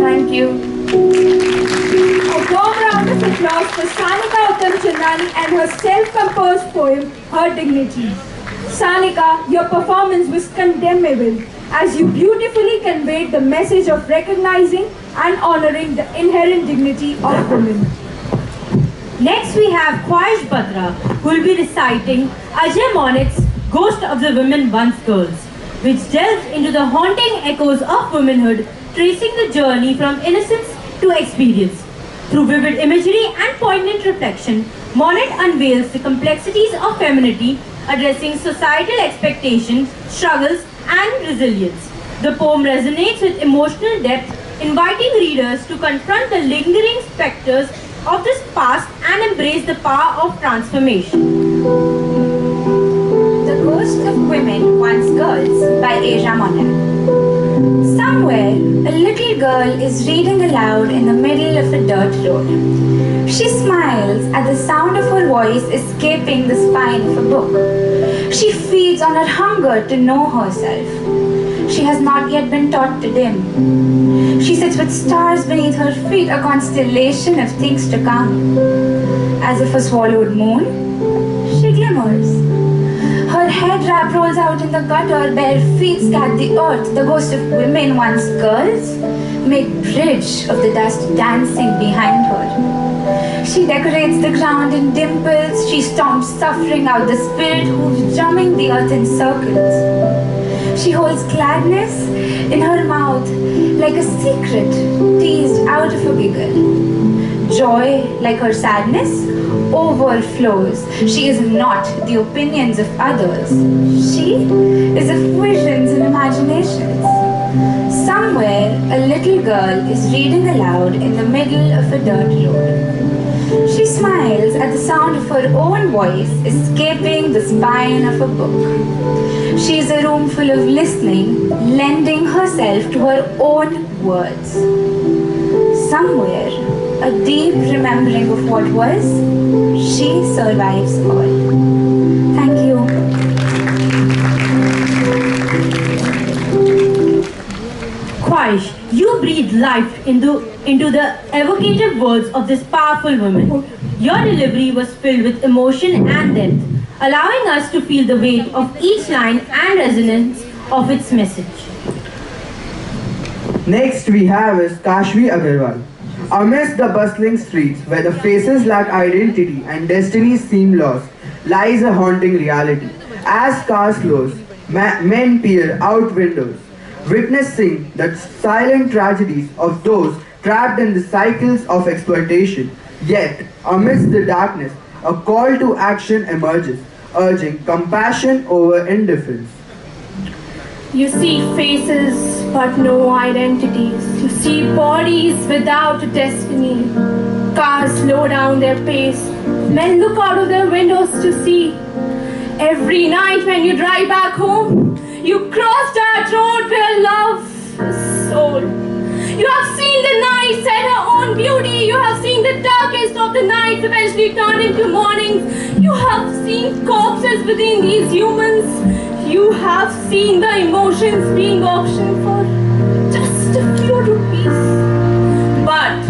Thank you. A warm round of applause for Sanika Uttam Chandani and her self-composed poem, Her Dignity. Sanika, your performance was condemnable as you beautifully conveyed the message of recognizing and honoring the inherent dignity of women. Next we have Khwahish Batra, who will be reciting Ajay Monik's Ghost of the Women Once Girls, which delves into the haunting echoes of womanhood, tracing the journey from innocence to experience. Through vivid imagery and poignant reflection, Monet unveils the complexities of femininity, addressing societal expectations, struggles, and resilience. The poem resonates with emotional depth, inviting readers to confront the lingering specters of this past and embrace the power of transformation. The Ghost of Women Once Girls by Asia Monet. Somewhere, a little girl is reading aloud in the middle of a dirt road. She smiles at the sound of her voice escaping the spine of a book. She feeds on her hunger to know herself. She has not yet been taught to dim. She sits with stars beneath her feet, a constellation of things to come. As if a swallowed moon, she glimmers. Her head wrap rolls out in the gutter, bare feet scat the earth. The ghost of women once girls make bridge of the dust dancing behind her. She decorates the ground in dimples. She stomps suffering out the spirit who's drumming the earth in circles. She holds gladness in her mouth like a secret teased out of a giggle. Joy, like her sadness, overflows. She is not the opinions of others. She is of visions and imaginations. Somewhere, a little girl is reading aloud in the middle of a dirt road. She smiles at the sound of her own voice escaping the spine of a book. She is a room full of listening, lending herself to her own words. Somewhere, a deep remembering of what was, she survives all. Thank you. Khwahish, you breathe life into the evocative words of this powerful woman. Your delivery was filled with emotion and depth, allowing us to feel the weight of each line and resonance of its message. Next we have is Kashvi Agarwal. Amidst the bustling streets where the faces lack identity and destinies seem lost, lies a haunting reality. As cars close, men peer out windows, witnessing the silent tragedies of those trapped in the cycles of exploitation. Yet, amidst the darkness, a call to action emerges, urging compassion over indifference. You see faces but no identities. You see bodies without a destiny. Cars slow down their pace. Men look out of their windows to see. Every night when you drive back home, you cross that road where love is sold. You have seen the night set her own beauty. You have seen the darkest of the nights eventually turn into mornings. You have seen corpses within these humans. You have seen the emotions being auctioned for just a few rupees. But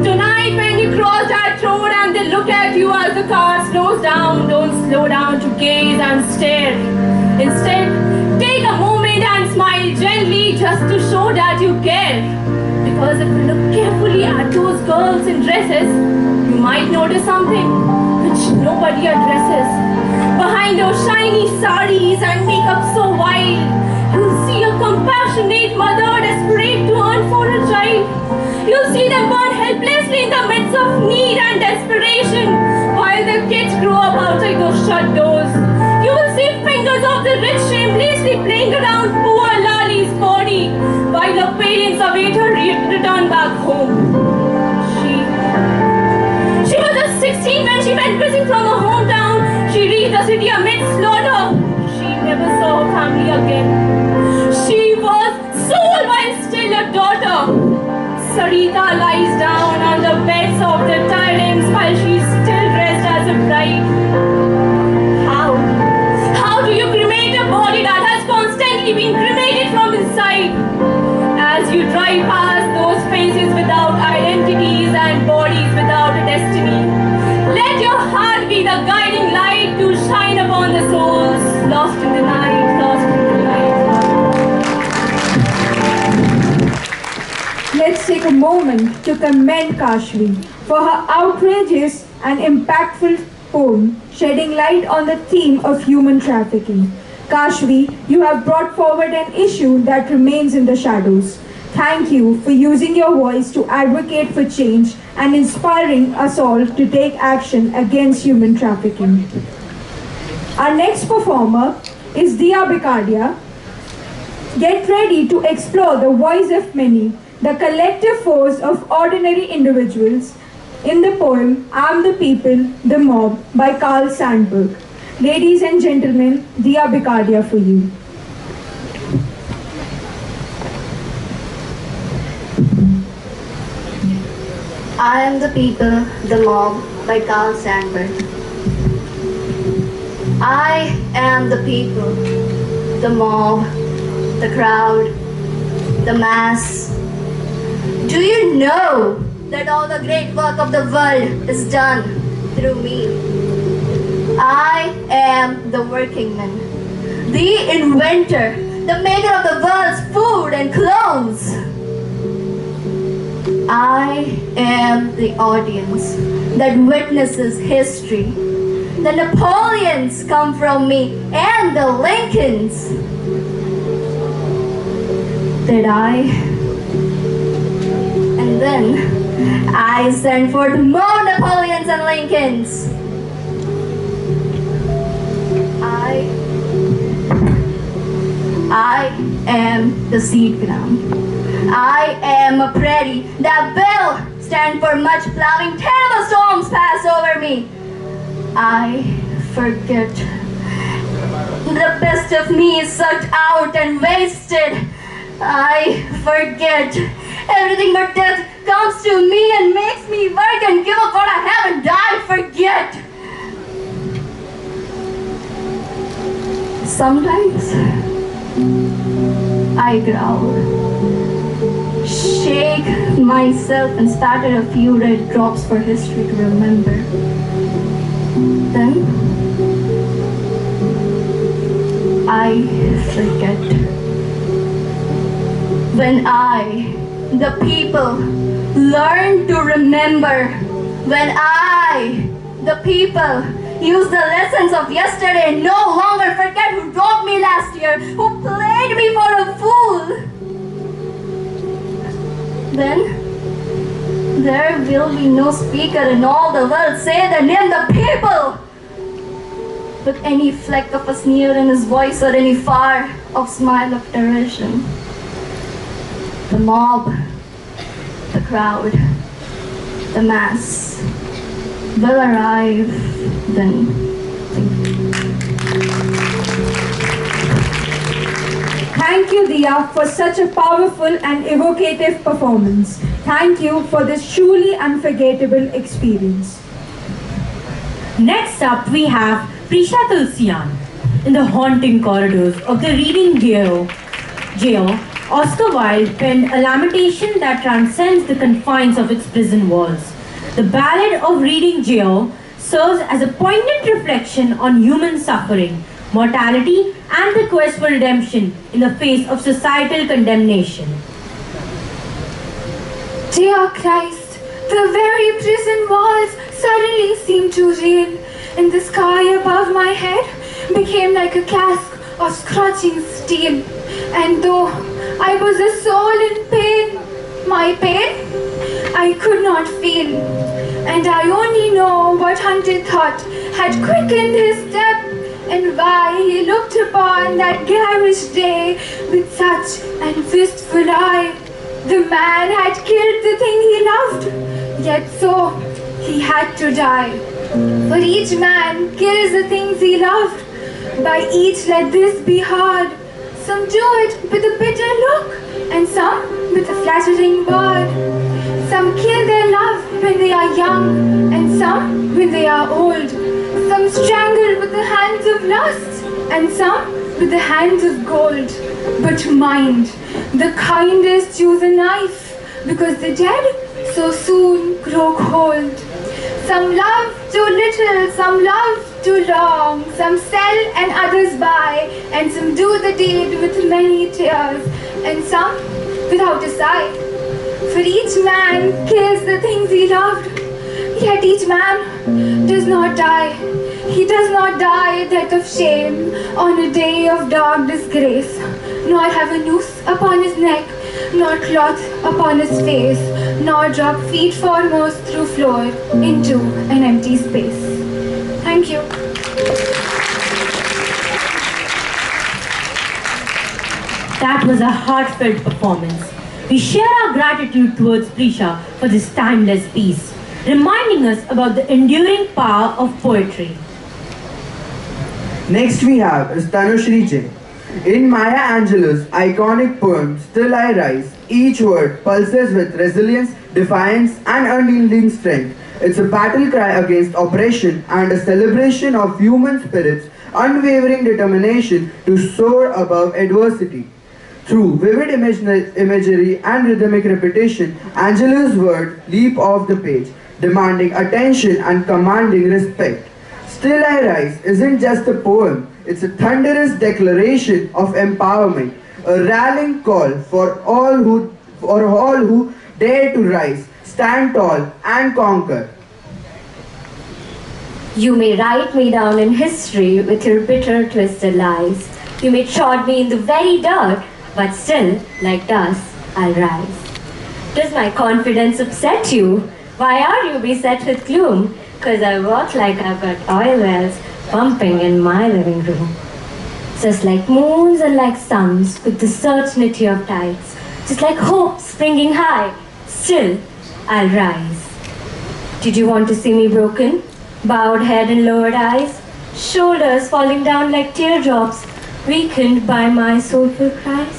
tonight when you cross that road and they look at you as the car slows down, don't slow down to gaze and stare. Instead, take a moment and smile gently just to show that you care. Because if you look carefully at those girls in dresses, you might notice something which nobody addresses. Behind those shiny saris and makeup so wild, you'll see a compassionate mother desperate to earn for a child. You'll see them burn helplessly in the midst of need and desperation while their kids grow up outside those shut doors. You will see fingers of the rich shamelessly playing around poor Lali's body while her parents await her return back home. She was just 16 when she went missing from her hometown. She reached the city amid slaughter. She never saw her family again. She was sold while still a daughter. Sarita lies down on the beds of the tyrants while she's still dressed as a bride. How do you cremate a body that has constantly been cremated from inside? As you drive past those faces without identities and bodies without a destiny, let your heart be the guiding light to shine upon the souls lost in the night, lost in the night. Let's take a moment to commend Kashvi for her outrageous and impactful poem shedding light on the theme of human trafficking. Kashvi, you have brought forward an issue that remains in the shadows. Thank you for using your voice to advocate for change and inspiring us all to take action against human trafficking. Our next performer is Dia Bikadia. Get ready to explore the voice of many, the collective force of ordinary individuals in the poem I'm the People, the Mob by Carl Sandburg. Ladies and gentlemen, Dia Bikadia for you. I am the people, the mob by Carl Sandburg. I am the people, the mob, the crowd, the mass. Do you know that all the great work of the world is done through me? I am the working man, the inventor, the maker of the world's food and clothes. I am the audience that witnesses history. The Napoleons come from me and the Lincolns. Did I? And then I send forth more Napoleons and Lincolns. I am the seed ground. I am a prairie that will stand for much plowing. Terrible storms pass over me. I forget. The best of me is sucked out and wasted. I forget. Everything but death comes to me and makes me work and give up what I haven't. I forget. Sometimes I growl. shake myself and spatter a few red drops for history to remember. Then I forget. When I, the people, learn to remember. When I, the people, use the lessons of yesterday and no longer forget who robbed me last year, who played me for a fool. Then there will be no speaker in all the world say the name the people with any fleck of a sneer in his voice or any far off smile of derision. The mob, the crowd, the mass will arrive then. Thank you, Dia, for such a powerful and evocative performance. Thank you for this truly unforgettable experience. Next up, we have Prisha Tulsian. In the haunting corridors of the reading jail, Oscar Wilde penned a lamentation that transcends the confines of its prison walls. The Ballad of Reading Gaol serves as a poignant reflection on human suffering, mortality, and the quest for redemption in the face of societal condemnation. Dear Christ, the very prison walls suddenly seemed to reel, and the sky above my head became like a cask of scorching steel. And though I was a soul in pain, my pain I could not feel, and I only know what hunted thought had quickened his step, and why he looked upon that garish day with such an wistful eye. The man had killed the thing he loved, yet so he had to die. For each man kills the things he loved, by each let this be hard. Some do it with a bitter look, and some with a flattering word. Some kill their love when they are young, and some when they are old. Some strangle with the hands of lust, and some with the hands of gold. But mind, the kindest use a knife, because the dead so soon grow cold. Some love too little, some love too long, some sell and others buy, and some do the deed with many tears, and some without a sigh. For each man kills the things he loved, yet each man does not die. He does not die a death of shame on a day of dark disgrace, nor have a noose upon his neck, nor cloth upon his face, nor drop feet foremost through floor into an empty space. Thank you. That was a heartfelt performance. We share our gratitude towards Prisha for this timeless piece, reminding us about the enduring power of poetry. Next we have is Tanushri J. In Maya Angelou's iconic poem Still I Rise, each word pulses with resilience, defiance, and unyielding strength. It's a battle cry against oppression and a celebration of human spirit's unwavering determination to soar above adversity. Through vivid imagery and rhythmic repetition, Angelou's words leap off the page, demanding attention and commanding respect. Still I Rise isn't just a poem, it's a thunderous declaration of empowerment, a rallying call for all who dare to rise, stand tall, and conquer. You may write me down in history with your bitter, twisted lies. You may trod me in the very dirt, but still, like dust, I'll rise. Does my confidence upset you? Why are you beset with gloom? 'Cause I walk like I've got oil wells pumping in my living room. Just like moons and like suns with the certainty of tides. Just like hope springing high, still I'll rise. Did you want to see me broken? Bowed head and lowered eyes, shoulders falling down like teardrops, weakened by my soulful cries?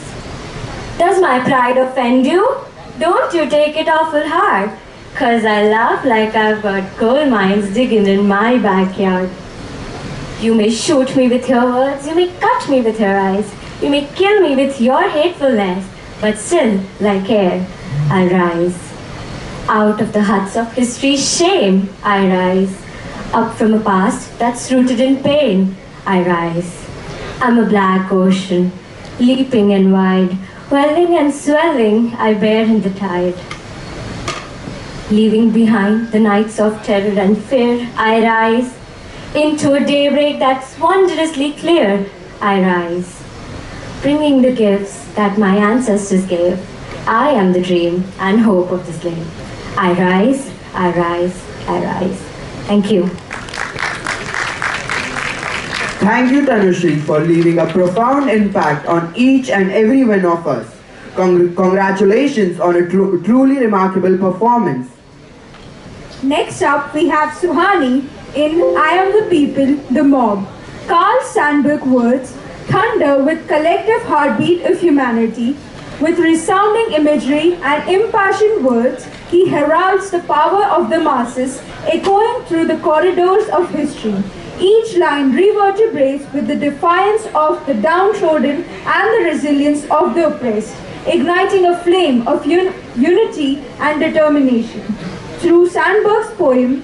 Does my pride offend you? Don't you take it awful hard, 'cause I laugh like I've got coal mines digging in my backyard. You may shoot me with your words, you may cut me with your eyes, you may kill me with your hatefulness, but still, like air, I rise. Out of the huts of history's shame, I rise. Up from a past that's rooted in pain, I rise. I'm a black ocean, leaping and wide, welling and swelling, I bear in the tide. Leaving behind the nights of terror and fear, I rise. Into a daybreak that's wondrously clear, I rise. Bringing the gifts that my ancestors gave, I am the dream and hope of the slave. I rise, I rise, I rise. Thank you. Thank you, Tanushree, for leaving a profound impact on each and every one of us. Congratulations on a truly remarkable performance. Next up, we have Suhani in I Am the People, the Mob. Carl Sandburg words, thunder with collective heartbeat of humanity. With resounding imagery and impassioned words, he heralds the power of the masses, echoing through the corridors of history. Each line reverberates with the defiance of the downtrodden and the resilience of the oppressed, igniting a flame of unity and determination. Through Sandburg's poem,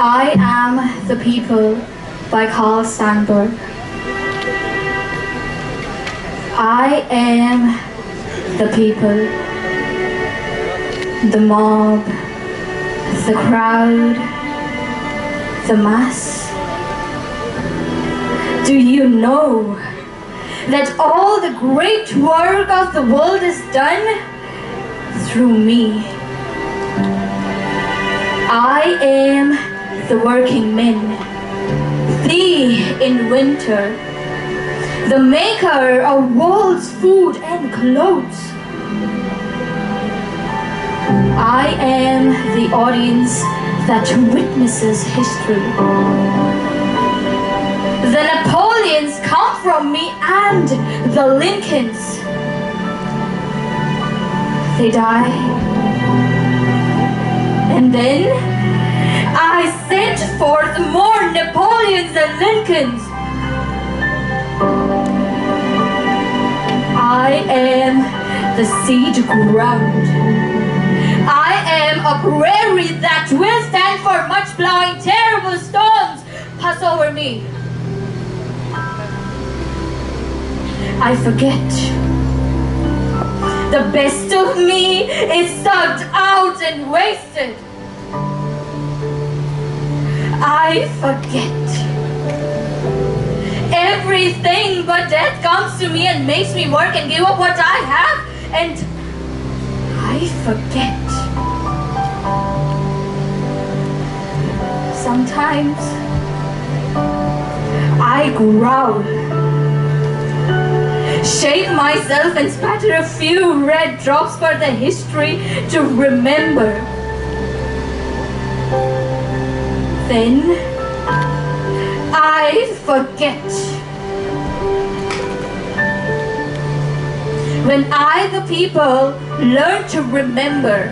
I Am the People by Carl Sandburg. I am the people, the mob, the crowd, the mass. Do you know that all the great work of the world is done through me? I am the working men, the inventor, the maker of world's food and clothes. I am the audience that witnesses history. The Napoleons come from me and the Lincolns. They die. And then I sent forth more Napoleons and Lincolns. I am the seed ground. I am a prairie that will stand for much plowing. Terrible storms pass over me. I forget. The best of me is sucked out and wasted. I forget. Everything but death comes to me and makes me work and give up what I have, and I forget. Sometimes I growl, shake myself and spatter a few red drops for the history to remember. Then I forget. When I, the people, learn to remember.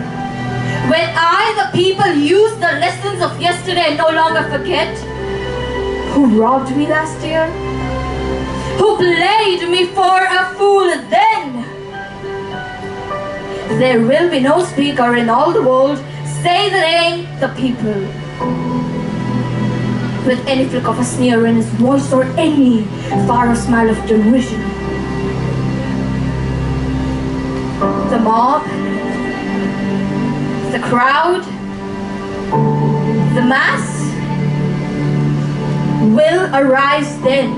When I, the people, use the lessons of yesterday and no longer forget. Who robbed me last year? Who played me for a fool then? There will be no speaker in all the world say the name, the people, with any flick of a sneer in his voice or any far smile of derision. The mob, the crowd, the mass will arise then.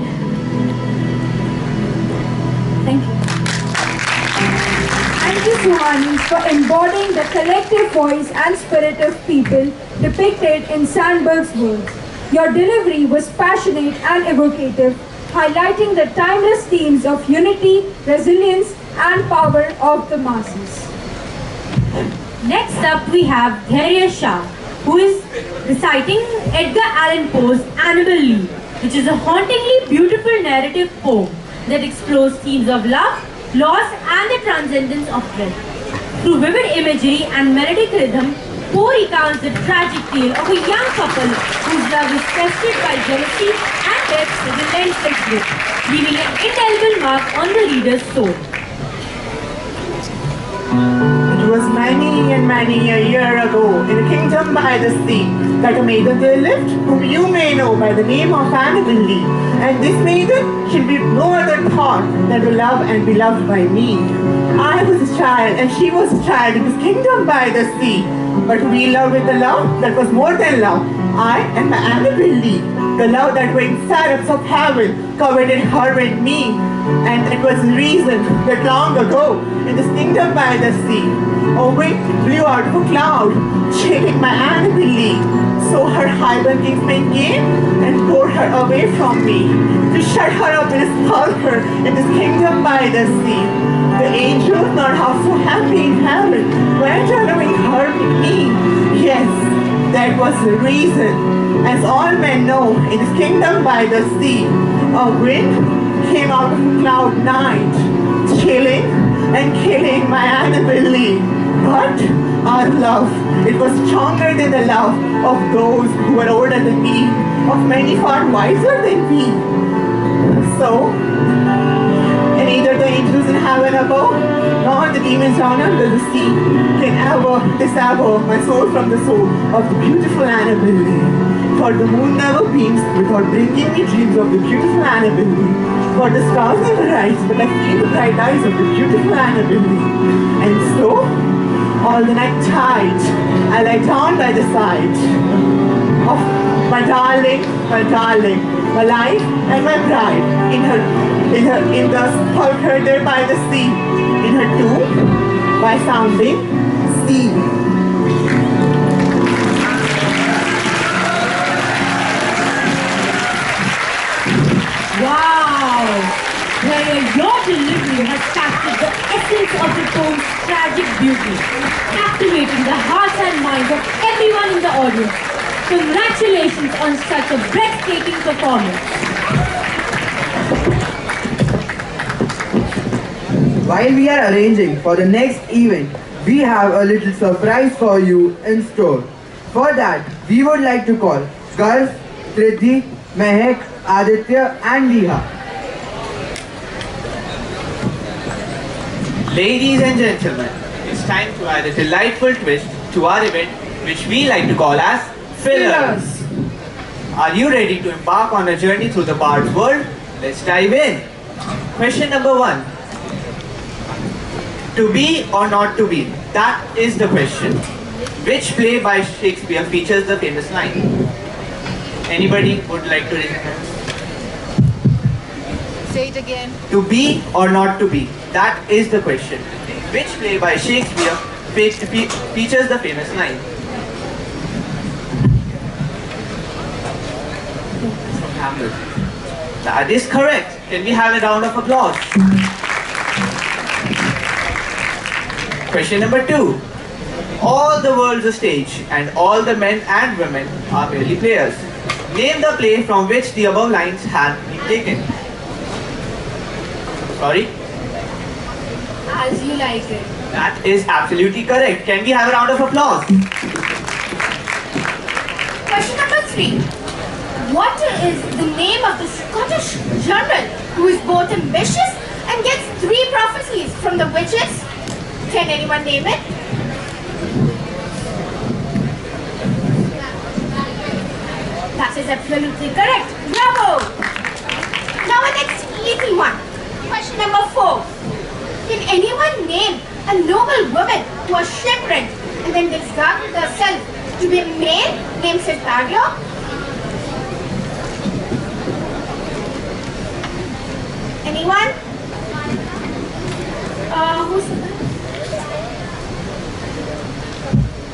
Thank you. Thank you, Suhani, for embodying the collective voice and spirit of people depicted in Sandburg's words. Your delivery was passionate and evocative, highlighting the timeless themes of unity, resilience, and power of the masses. Next up, we have Dhairya Shah, who is reciting Edgar Allan Poe's Annabel Lee, which is a hauntingly beautiful narrative poem that explores themes of love, loss, and the transcendence of death. Through vivid imagery and melodic rhythm, Poe recounts the tragic tale of a young couple whose love is tested by jealousy and death's relentless grip, leaving an indelible mark on the reader's soul. It was many and many a year ago, in a kingdom by the sea, that a maiden there lived, whom you may know by the name of Annabel Lee. And this maiden should be no other thought than to love and be loved by me. I was a child, and she was a child in this kingdom by the sea. But we loved with a love that was more than love. I and my Annabel Lee, the love that went seraphs of heaven, coveted her and me. And it was the reason that long ago, in this kingdom by the sea, a wind blew out of a cloud, chilling my Annabel Lee. So her high-born kinsman came and bore her away from me, to shut her up in a sepulchre in this kingdom by the sea. The angels, not half so happy in heaven, went allowing her with me. Yes, that was the reason. As all men know, in this kingdom by the sea, a wind came out of a cloud night, chilling and killing my Annabel Lee. But our love, it was stronger than the love of those who were older than me, of many far wiser than me. So, and neither the angels in heaven above, nor the demons down under the sea can ever dissever my soul from the soul of the beautiful Annabel Lee. For the moon never beams without bringing me dreams of the beautiful Annabel Lee. For the stars never rise, but I feel the bright eyes of the beautiful Annabel Lee. And so, all the night tight, I lie down by the side of my darling, my life and my bride, in the sepulchre there by the sea, in her tomb by sounding sea. Wow! Player, your delivery has captured the essence of the poem's tragic beauty, captivating the hearts and minds of everyone in the audience. Congratulations on such a breathtaking performance. While we are arranging for the next event, we have a little surprise for you in store. For that, we would like to call girls Riddhi, Mehak, Aditya and Neha. Ladies and gentlemen, it's time to add a delightful twist to our event, which we like to call as Fillers. Are you ready to embark on a journey through the Bard's world? Let's dive in. Question number 1. To be or not to be? That is the question. Which play by Shakespeare features the famous line? Anybody would like to raise their hand? Say it again. To be or not to be? That is the question. Which play by Shakespeare features the famous line? From Hamlet. That is correct. Can we have a round of applause? Question number 2. All the world's a stage, and all the men and women are merely players. Name the play from which the above lines have been taken. Sorry? As You Like It. That is absolutely correct. Can we have a round of applause? Question number 3. What is the name of the Scottish general who is both ambitious and gets 3 prophecies from the witches? Can anyone name it? That is absolutely correct. Bravo! Now a next easy one. Question number 4. Can anyone name a noble woman who was shipwrecked and then discovered herself to be a man named Cesario? Anyone? Who's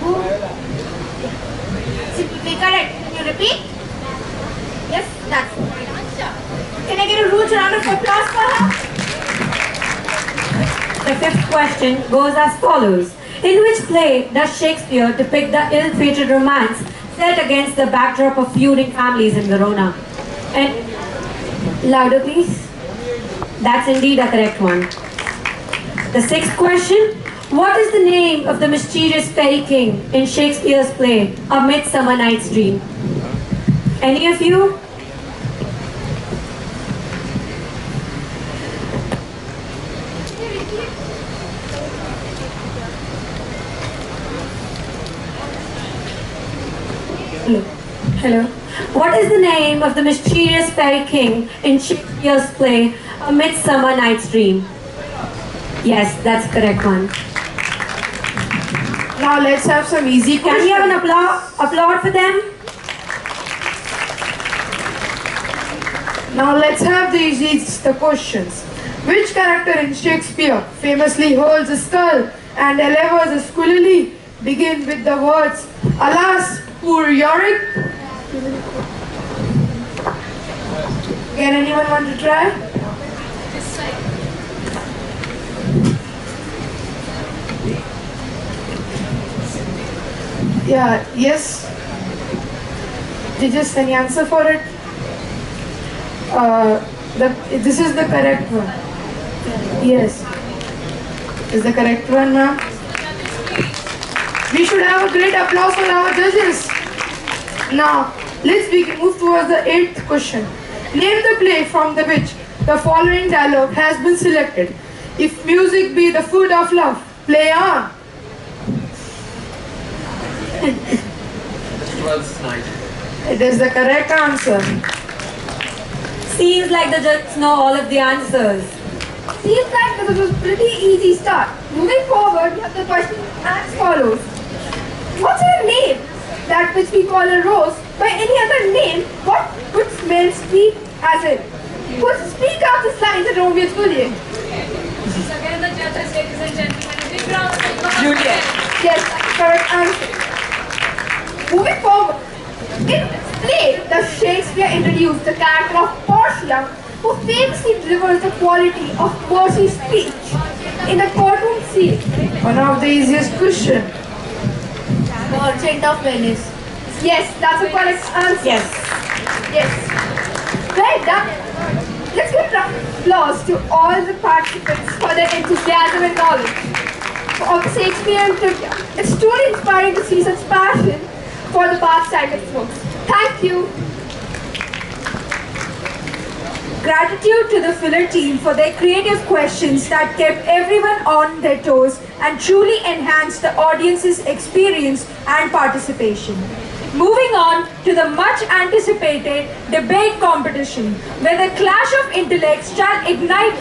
who? Simply correct. Can you repeat? Yes, that's the right answer. Can I get a huge round of applause for her? The 5th question goes as follows. In which play does Shakespeare depict the ill-fated romance set against the backdrop of feuding families in Verona? And louder please. That's indeed a correct one. The 6th question. What is the name of the mischievous fairy king in Shakespeare's play, A Midsummer Night's Dream? Any of you? Hello. What is the name of the mischievous fairy king in Shakespeare's play, A Midsummer Night's Dream? Yes, that's the correct one. Now let's have some easy questions. Can we have an applaud for them? Now let's have the questions. Which character in Shakespeare famously holds a skull and delivers a squillily begin with the words, "Alas, poor Yorick"? Can anyone want to try? Yeah, yes. Did you any answer for it? This is the correct one. Yes. Is the correct one, ma'am? We should have a great applause for our judges. Now, let's move towards the 8th question. Name the play from which the following dialogue has been selected. If music be the food of love, play on. Twelfth Night. It is the correct answer. Seems like the judges know all of the answers. Seems like this was a pretty easy start. Moving forward, we have the question as follows. What's her name? That which we call a rose by any other name, what would smell sweet as it? Could speak out this line to Romeo and Juliet. Again, the judges, ladies and gentlemen, a big round of applause. Juliet. Yes, correct answer. Moving forward, in this play, the Shakespeare introduced the character of Portia, who famously delivers the quality of Percy's speech in the courtroom scene. One of the easiest question. Merchant of Venice. Yes, that's a correct answer. Yes. Yes. Well done. Let's give a round of applause to all the participants for their enthusiasm and knowledge of Shakespearean trivia. It's truly inspiring to see such passion for the past side of books. Thank you. Gratitude to the Filler team for their creative questions that kept everyone on their toes and truly enhanced the audience's experience and participation. Moving on to the much anticipated debate competition, where the clash of intellects shall ignite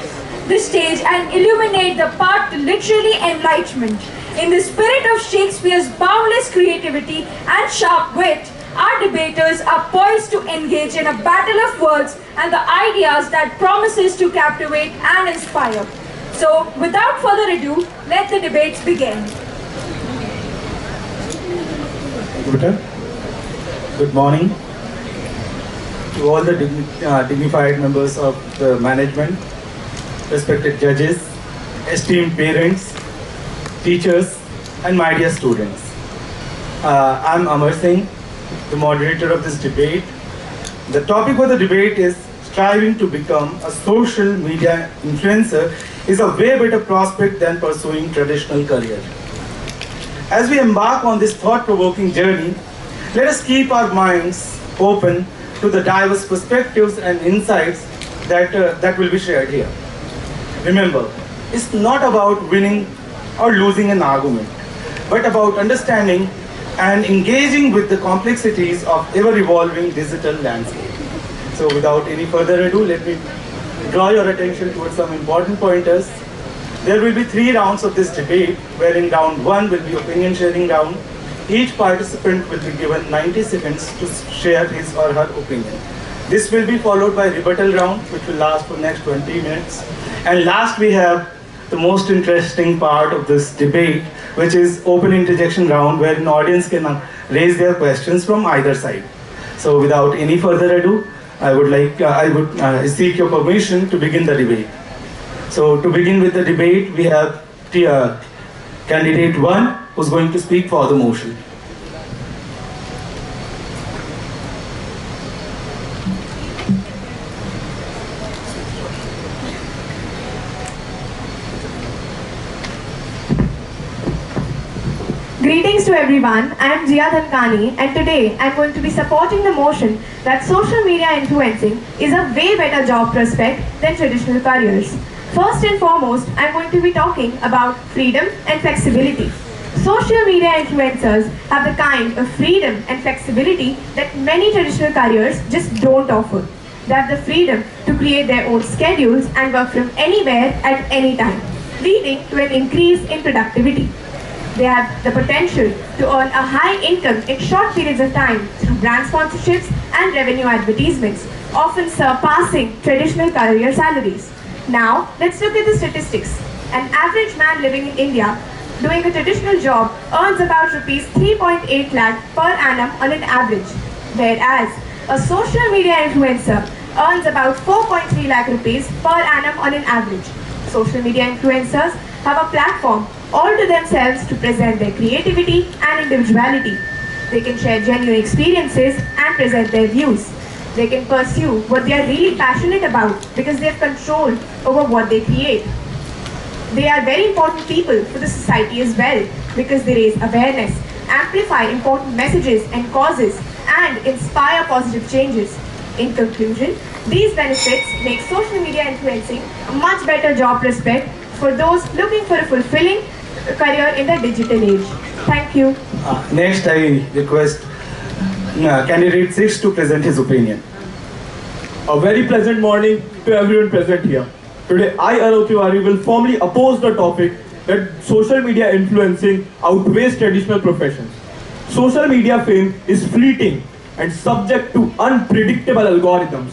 the stage and illuminate the path to literary enlightenment. In the spirit of Shakespeare's boundless creativity and sharp wit, our debaters are poised to engage in a battle of words and the ideas that promises to captivate and inspire. So, without further ado, let the debates begin. Good morning to all the dignified members of the management, respected judges, esteemed parents, teachers, and my dear students. I'm Amar Singh, the moderator of this debate. The topic of the debate is striving to become a social media influencer is a way better prospect than pursuing traditional career. As we embark on this thought-provoking journey, let us keep our minds open to the diverse perspectives and insights that will be shared here. Remember, it's not about winning or losing an argument, but about understanding and engaging with the complexities of ever-evolving digital landscape. So without any further ado, let me draw your attention towards some important pointers. There will be 3 rounds of this debate, wherein round 1 will be opinion sharing round. Each participant will be given 90 seconds to share his or her opinion. This will be followed by rebuttal round, which will last for next 20 minutes. And last, we have the most interesting part of this debate, which is open interjection round, where an audience can raise their questions from either side. So without any further ado, I would seek your permission to begin the debate. So to begin with the debate, we have candidate 1 who's going to speak for the motion. Greetings to everyone. I am G.D.Goenka and today I am going to be supporting the motion that social media influencing is a way better job prospect than traditional careers. First and foremost, I am going to be talking about freedom and flexibility. Social media influencers have the kind of freedom and flexibility that many traditional careers just don't offer. They have the freedom to create their own schedules and work from anywhere at any time, leading to an increase in productivity. They have the potential to earn a high income in short periods of time through brand sponsorships and revenue advertisements, often surpassing traditional career salaries. Now, let's look at the statistics. An average man living in India doing a traditional job earns about rupees 3.8 lakh per annum on an average, whereas a social media influencer earns about 4.3 lakh rupees per annum on an average. Social media influencers have a platform all to themselves to present their creativity and individuality. They can share genuine experiences and present their views. They can pursue what they are really passionate about because they have control over what they create. They are very important people for the society as well because they raise awareness, amplify important messages and causes, and inspire positive changes. In conclusion, these benefits make social media influencing a much better job prospect for those looking for a fulfilling career in the digital age. Thank you. Next, I request candidate 6 to present his opinion. A very pleasant morning to everyone present here. Today, I, Arav Tiwari, will firmly oppose the topic that social media influencing outweighs traditional professions. Social media fame is fleeting and subject to unpredictable algorithms.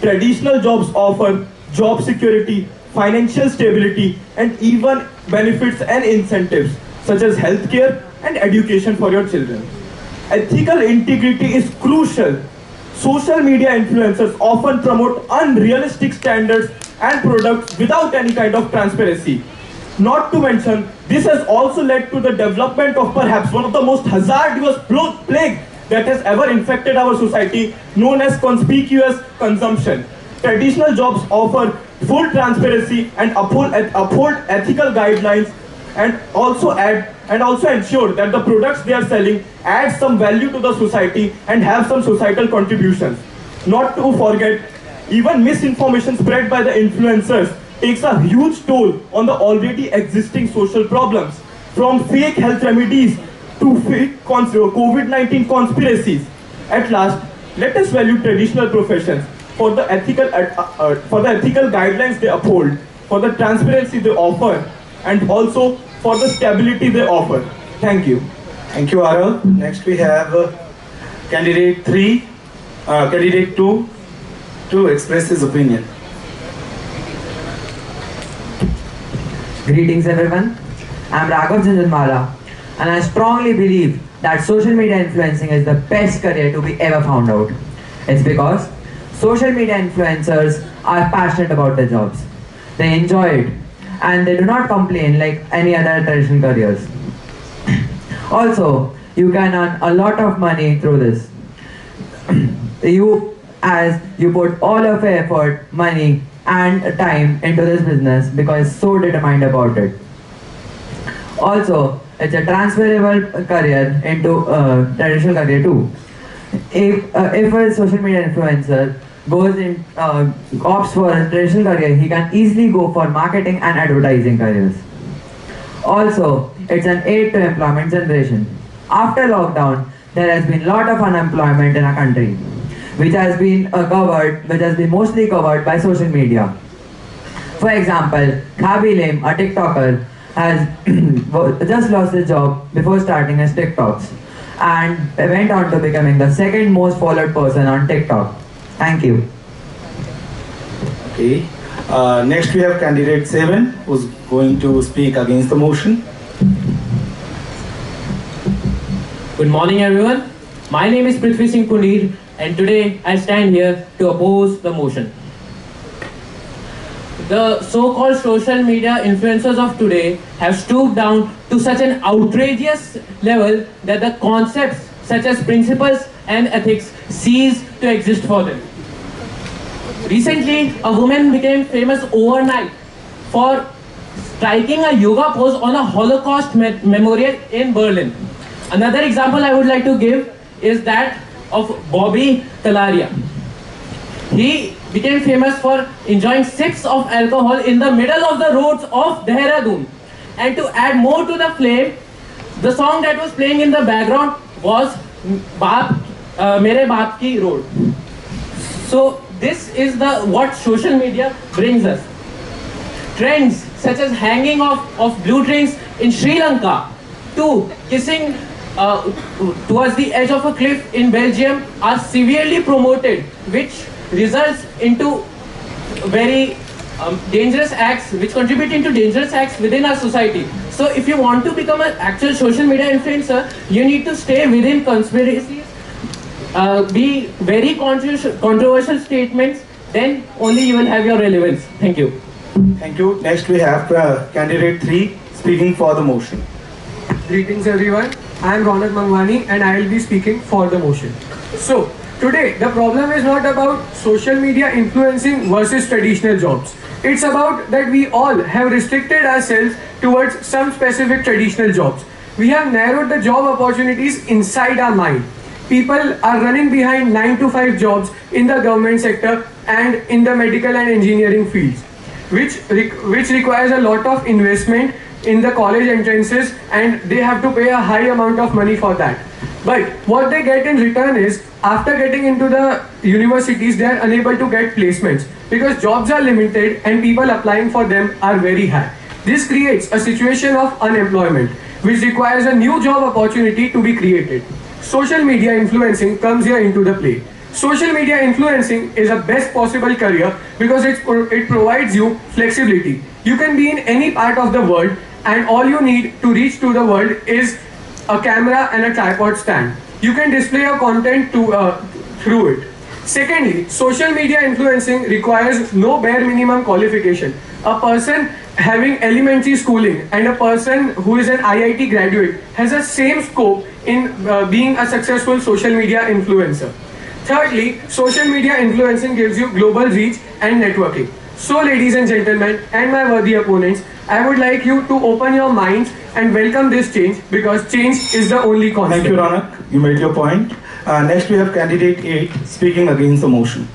Traditional jobs offer job security, financial stability, and even benefits and incentives such as healthcare and education for your children. Ethical integrity is crucial. Social media influencers often promote unrealistic standards and products without any kind of transparency. Not to mention, this has also led to the development of perhaps one of the most hazardous plague that has ever infected our society, known as conspicuous consumption. Traditional jobs offer full transparency and uphold ethical guidelines and also ensure that the products they are selling add some value to the society and have some societal contributions. Not to forget, even misinformation spread by the influencers takes a huge toll on the already existing social problems, from fake health remedies to fake COVID-19 conspiracies. At last, let us value traditional professions for the ethical guidelines they uphold, for the transparency they offer, and also for the stability they offer. Thank you. Thank you, Arav. Next, we have candidate 2 to express his opinion. Greetings everyone, I am Raghav Jhanjhanwala and I strongly believe that social media influencing is the best career to be ever found out. It's because social media influencers are passionate about their jobs. They enjoy it and they do not complain like any other traditional careers. Also, you can earn a lot of money through this. You put all of your effort, money and time into this business because so determined about it. Also, it's a transferable career into traditional career too. If a social media influencer goes in opts for a traditional career, he can easily go for marketing and advertising careers. Also, it's an aid to employment generation. After lockdown, there has been a lot of unemployment in our country, which has been mostly covered by social media. For example, Khabi Lim, a TikToker, has just lost his job before starting his TikToks and went on to becoming the second most followed person on TikTok. Thank you. Okay. Next we have candidate 7 who's going to speak against the motion. Good morning everyone. My name is Prithvi Singh Punir and today I stand here to oppose the motion. The so-called social media influencers of today have stooped down to such an outrageous level that the concepts such as principles and ethics cease to exist for them. Recently, a woman became famous overnight for striking a yoga pose on a Holocaust memorial in Berlin. Another example I would like to give is that of Bobby Talaria. He became famous for enjoying sips of alcohol in the middle of the roads of Dehradun. And to add more to the flame, the song that was playing in the background was Mere Baap Ki Road. So this is what social media brings us. Trends such as hanging of blue drinks in Sri Lanka to kissing towards the edge of a cliff in Belgium are severely promoted, which results into very dangerous acts, which contribute into dangerous acts within our society. So if you want to become an actual social media influencer, you need to stay within conspiracies, be very controversial statements, then only you will have your relevance. Thank you. Thank you. Next we have candidate 3 speaking for the motion. Greetings everyone. I am Ronak Mangwani and I will be speaking for the motion. So, today the problem is not about social media influencing versus traditional jobs. It's about that we all have restricted ourselves towards some specific traditional jobs. We have narrowed the job opportunities inside our mind. People are running behind 9 to 5 jobs in the government sector and in the medical and engineering fields, which requires a lot of investment in the college entrances, and they have to pay a high amount of money for that. But what they get in return is, after getting into the universities, they are unable to get placements because jobs are limited and people applying for them are very high. This creates a situation of unemployment, which requires a new job opportunity to be created. Social media influencing comes here into the play. Social media influencing is a best possible career because it provides you flexibility. You can be in any part of the world, and all you need to reach to the world is a camera and a tripod stand. You can display your content through it. Secondly, social media influencing requires no bare minimum qualification. A person having elementary schooling and a person who is an IIT graduate has the same scope in being a successful social media influencer. Thirdly, social media influencing gives you global reach and networking. So, ladies and gentlemen, and my worthy opponents, I would like you to open your minds and welcome this change, because change is the only constant. Thank you, Ronak. You made your point. Next we have candidate 8 speaking against the motion.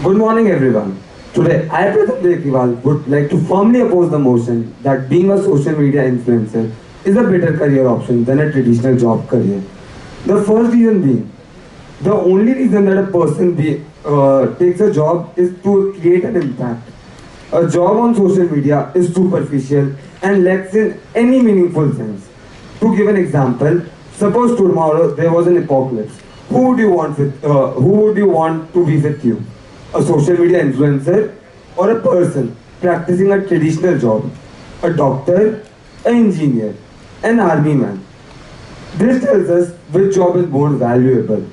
Good morning everyone. Today I, Pratham Dekhiwal, would like to firmly oppose the motion that being a social media influencer is a better career option than a traditional job career. The first reason being, the only reason that a person takes a job is to create an impact. A job on social media is superficial and lacks in any meaningful sense. To give an example, suppose tomorrow there was an apocalypse. Who would you want to be with you? A social media influencer or a person practicing a traditional job? A doctor, an engineer, an army man? This tells us which job is more valuable.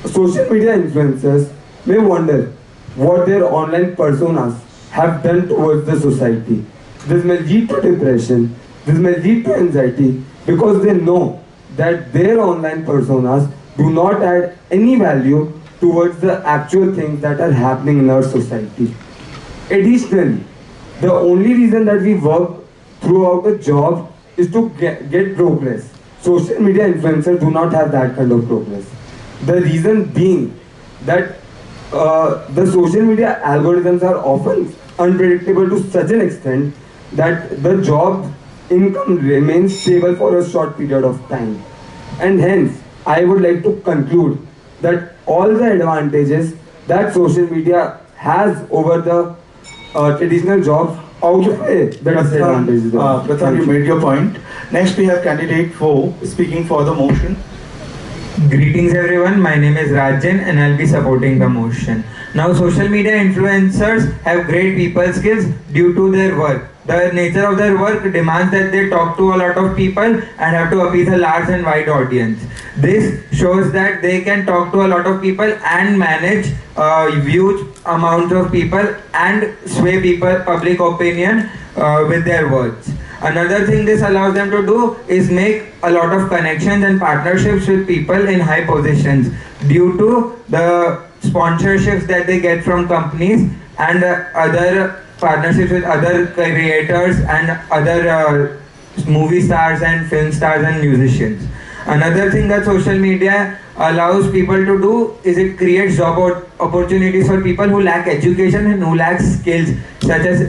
Social media influencers may wonder what their online personas have done towards the society. This may lead to depression, this may lead to anxiety, because they know that their online personas do not add any value towards the actual things that are happening in our society. Additionally, the only reason that we work throughout a job is to get progress. Social media influencers do not have that kind of progress. The reason being that the social media algorithms are often unpredictable to such an extent that the job income remains stable for a short period of time. And hence, I would like to conclude that all the advantages that social media has over the traditional jobs outweigh the disadvantages. Pratham, you made your point. Next we have candidate 4 speaking for the motion. Greetings everyone, my name is Rajan and I'll be supporting the motion. Now, social media influencers have great people skills due to their work. The nature of their work demands that they talk to a lot of people and have to appease a large and wide audience. This shows that they can talk to a lot of people and manage huge amounts of people and sway public opinion with their words. Another thing this allows them to do is make a lot of connections and partnerships with people in high positions due to the sponsorships that they get from companies and other partnerships with other creators and other movie stars and film stars and musicians. Another thing that social media allows people to do is it creates job opportunities for people who lack education and who lack skills such as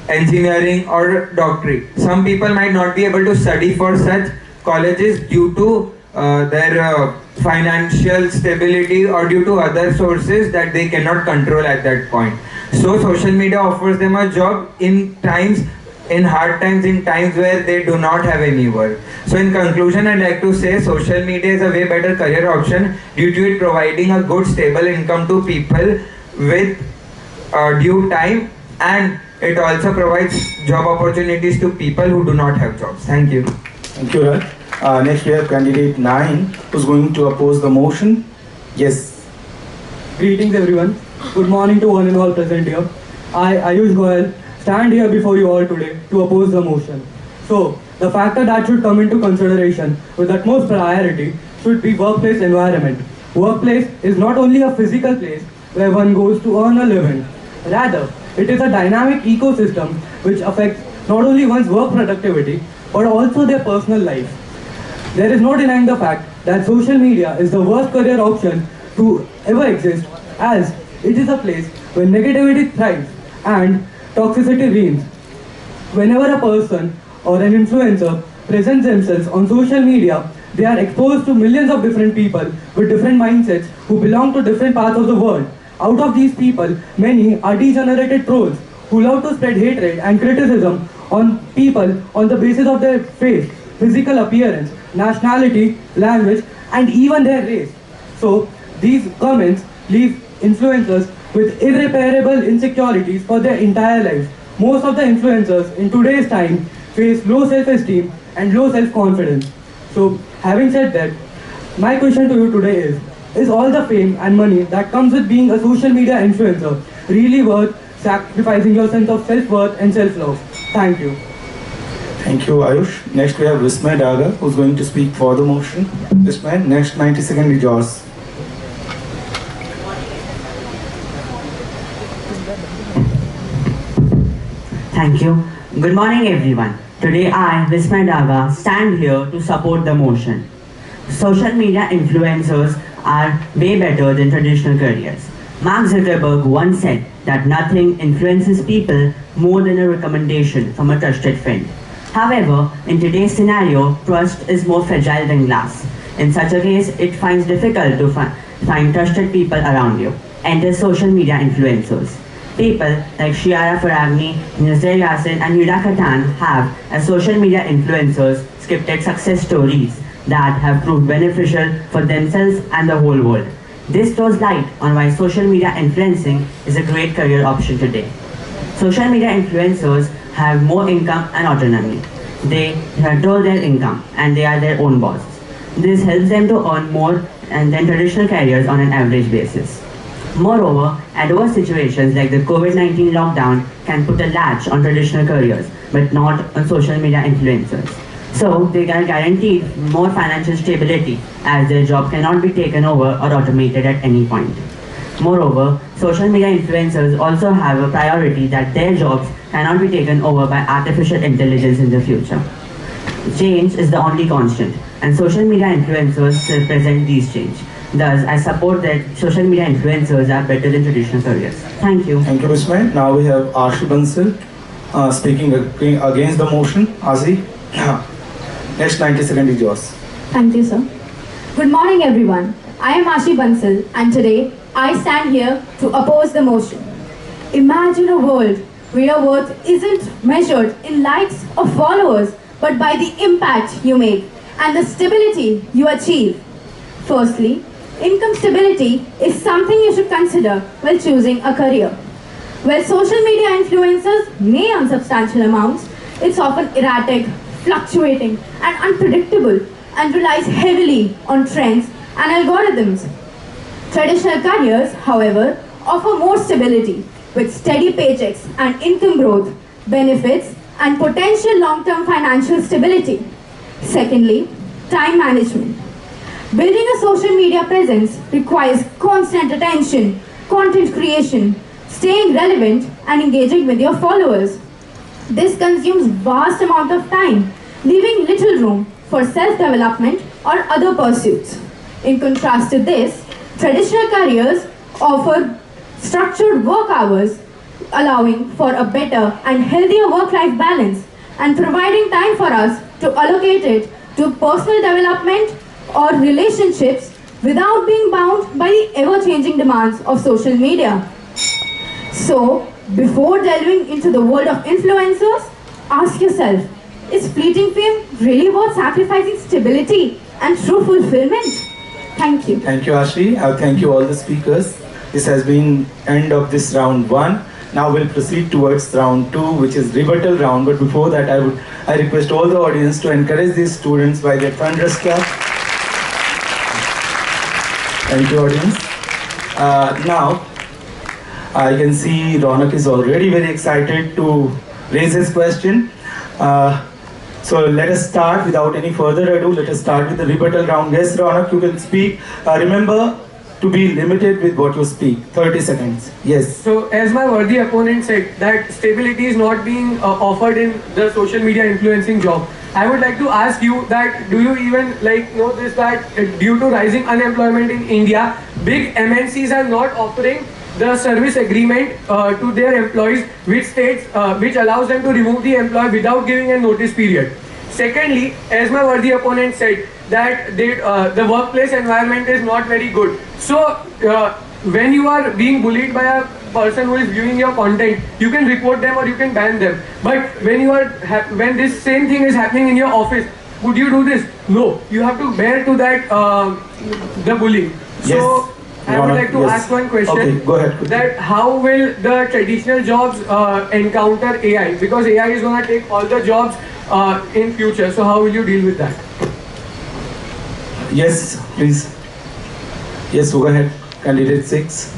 engineering or doctorate. Some people might not be able to study for such colleges due to their financial stability or due to other sources that they cannot control at that point. So social media offers them a job in hard times, in times where they do not have any work. So in conclusion, I'd like to say social media is a way better career option due to it providing a good stable income to people with due time, and it also provides job opportunities to people who do not have jobs. Thank you. Thank you, Raj. Next we have candidate 9 who's going to oppose the motion. Yes. Greetings everyone. Good morning to one and all present here. I, Ayush Goyal, stand here before you all today to oppose the motion. So, the factor that should come into consideration with utmost priority should be workplace environment. Workplace is not only a physical place where one goes to earn a living. Rather, it is a dynamic ecosystem which affects not only one's work productivity but also their personal life. There is no denying the fact that social media is the worst career option to ever exist, as it is a place where negativity thrives and toxicity reigns. Whenever a person or an influencer presents themselves on social media, they are exposed to millions of different people with different mindsets who belong to different parts of the world. Out of these people, many are degenerated trolls who love to spread hatred and criticism on people on the basis of their face, physical appearance, nationality, language, and even their race. So, these comments leave influencers with irreparable insecurities for their entire lives. Most of the influencers in today's time face low self-esteem and low self-confidence. So, having said that, my question to you today is all the fame and money that comes with being a social media influencer really worth sacrificing your sense of self-worth and self-love? Thank you. Thank you, Ayush. Next we have Vismay Daga who's going to speak for the motion. Vismay, next 90 seconds is yours. Thank you. Good morning everyone. Today I, Vismay Daga, stand here to support the motion. Social media influencers are way better than traditional careers. Mark Zuckerberg once said that nothing influences people more than a recommendation from a trusted friend. However, in today's scenario, trust is more fragile than glass. In such a case, it finds difficult to find trusted people around you. Enter social media influencers. People like Shiara Faragni, Nazir Yassin and Hira Katan have, as social media influencers, scripted success stories that have proved beneficial for themselves and the whole world. This throws light on why social media influencing is a great career option today. Social media influencers have more income and autonomy. They control their income and they are their own bosses. This helps them to earn more than traditional careers on an average basis. Moreover, adverse situations like the COVID-19 lockdown can put a latch on traditional careers, but not on social media influencers. So, they are guaranteed more financial stability as their job cannot be taken over or automated at any point. Moreover, social media influencers also have a priority that their jobs cannot be taken over by artificial intelligence in the future. Change is the only constant, and social media influencers represent these change. Thus, I support that social media influencers are better than traditional careers. Thank you. Thank you, Vismay. Now we have Ashi Bansal speaking against the motion. Ashi, next 90 seconds is yours. Thank you, sir. Good morning, everyone. I am Ashi Bansal, and today I stand here to oppose the motion. Imagine a world where your worth isn't measured in likes or followers, but by the impact you make and the stability you achieve. Firstly, income stability is something you should consider while choosing a career. While social media influencers may earn substantial amounts, it's often erratic, fluctuating, and unpredictable, and relies heavily on trends and algorithms. Traditional careers, however, offer more stability with steady paychecks and income growth, benefits, and potential long-term financial stability. Secondly, time management. Building a social media presence requires constant attention, content creation, staying relevant and engaging with your followers. This consumes vast amount of time, leaving little room for self-development or other pursuits. In contrast to this, traditional careers offer structured work hours, allowing for a better and healthier work-life balance and providing time for us to allocate it to personal development or relationships without being bound by the ever-changing demands of social media. So, before delving into the world of influencers, ask yourself, is fleeting fame really worth sacrificing stability and true fulfillment? Thank you. Thank you, Ashri. Thank you all the speakers. This has been end of this round 1. Now we'll proceed towards round 2, which is rebuttal round. But before that, I request all the audience to encourage these students by their thunderous clap. Thank you, audience. Now, I can see Ronak is already very excited to raise his question. So let us start without any further ado. Let us start with the rebuttal round. Yes, Ronak, you can speak. Remember to be limited with what you speak. 30 seconds. Yes. So as my worthy opponent said that stability is not being offered in the social media influencing job. I would like to ask you that do you even know this that due to rising unemployment in India, big MNCs are not offering the service agreement to their employees which states which allows them to remove the employee without giving a notice period. Secondly, as my worthy opponent said that the workplace environment is not very good. So when you are being bullied by a person who is viewing your content, you can report them or you can ban them. But when this same thing is happening in your office, would you do this? No, you have to bear to that the bullying. So Yes. I would like to ask one question. Okay, go ahead. That how will the traditional jobs encounter AI? Because AI is going to take all the jobs in future. So how will you deal with that? Yes, please. Yes, go ahead. Candidate 6.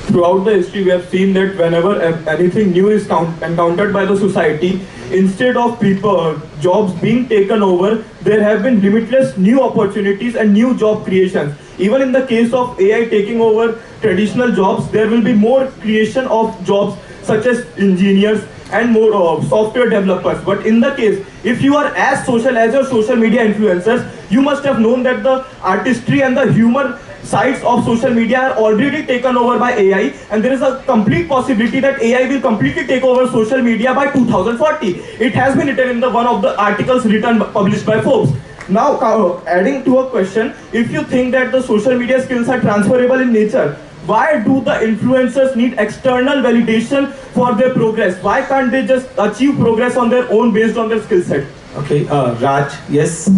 Throughout the history, we have seen that whenever anything new is encountered by the society, instead of people jobs being taken over, there have been limitless new opportunities and new job creations. Even in the case of AI taking over traditional jobs, there will be more creation of jobs such as engineers and more software developers. But in the case, if you are as social as your social media influencers, you must have known that the artistry and the humor sides of social media are already taken over by AI, and there is a complete possibility that AI will completely take over social media by 2040. It has been written in one of the articles published by Forbes. Now, adding to a question, if you think that the social media skills are transferable in nature, why do the influencers need external validation for their progress? Why can't they just achieve progress on their own based on their skill set? Okay, Raj, yes.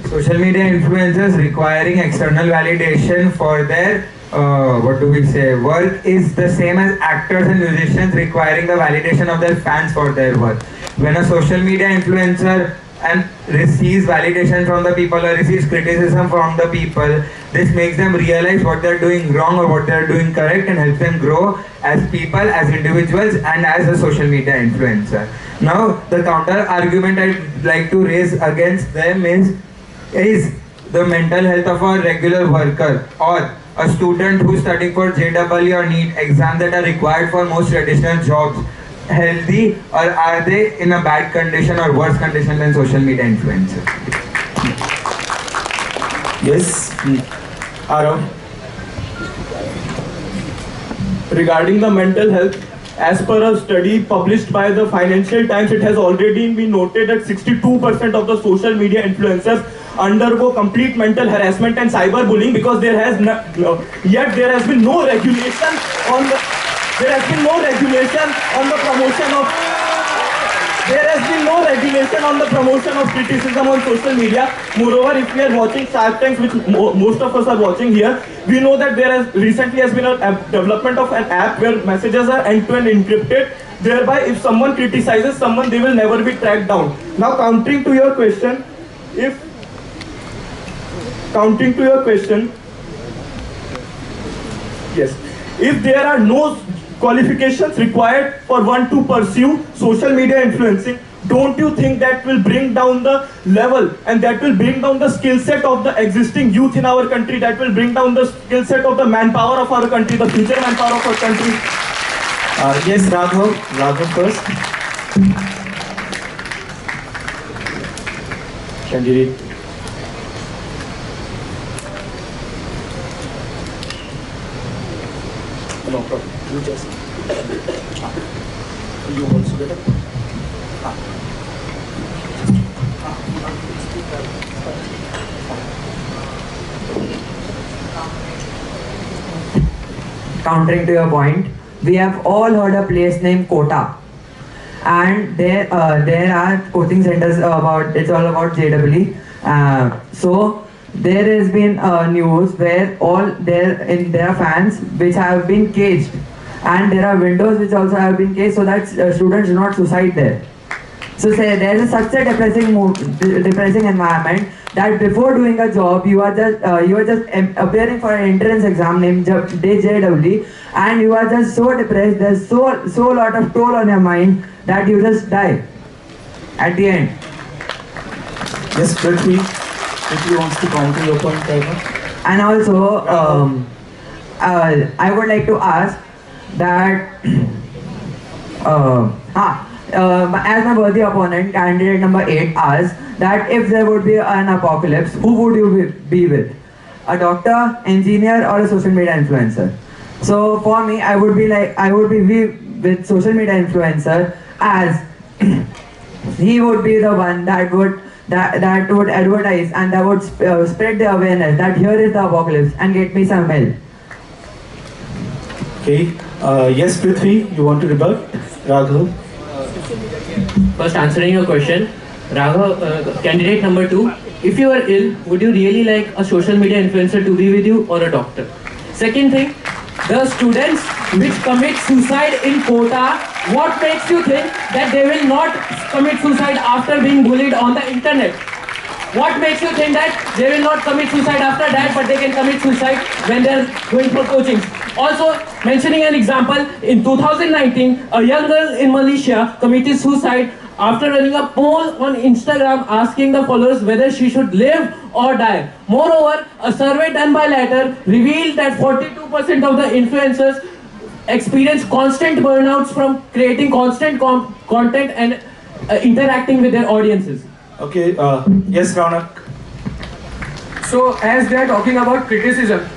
Social media influencers requiring external validation for their work is the same as actors and musicians requiring the validation of their fans for their work. When a social media influencer receives validation from the people or receives criticism from the people, this makes them realize what they're doing wrong or what they're doing correct and helps them grow as people, as individuals and as a social media influencer. Now, the counter argument I'd like to raise against them is the mental health of a regular worker or a student who's studying for JEE or NEET exams that are required for most traditional jobs healthy, or are they in a bad condition or worse condition than social media influencers? Yes, Arav. Regarding the mental health, as per a study published by the Financial Times, it has already been noted that 62% of the social media influencers undergo complete mental harassment and cyberbullying because there has been no regulation on the promotion of criticism on social media. Moreover, if we are watching Shark Tanks, which most of us are watching here, we know that there has recently been a development of an app where messages are end-to-end encrypted. Thereby, if someone criticizes someone, they will never be tracked down. Now, countering to your question, yes, if there are no qualifications required for one to pursue social media influencing, don't you think that will bring down the level and that will bring down the skill set of the existing youth in our country, that will bring down the skill set of the manpower of our country, the future manpower of our country? Yes, Raghav first. Candidate. No problem. You just. You also get it. Countering to your point, we have all heard a place named Kota, and there are coaching centers about. It's all about JEE. So there has been news where there are fans which have been caged, and there are windows which also have been caged so that students do not suicide there. So say there is such a depressing environment that before doing a job you are just appearing for an entrance exam named JEE, and you are just so depressed. There's so lot of toll on your mind that you just die at the end. Yes, Prithvi wants to counter your point, Tiger. And also, I would like to ask that, as my worthy opponent, candidate number 8 asked that if there would be an apocalypse, who would you be with? A doctor, engineer, or a social media influencer? So for me, I would be with social media influencer, as he would be the one that would advertise and that would spread the awareness that here is the apocalypse and get me some help. Okay. Yes, Prithvi, you want to rebut? Raghav? First, answering your question, Raghav, candidate number 2, if you are ill, would you really like a social media influencer to be with you or a doctor? Second thing, the students which commit suicide in Kota, what makes you think that they will not commit suicide after being bullied on the internet? What makes you think that they will not commit suicide after that, but they can commit suicide when they are going for coaching? Also, mentioning an example, in 2019, a young girl in Malaysia committed suicide after running a poll on Instagram asking the followers whether she should live or die. Moreover, a survey done by Latter revealed that 42% of the influencers experience constant burnouts from creating constant content and interacting with their audiences. Okay, yes, Raunak. So as they are talking about criticism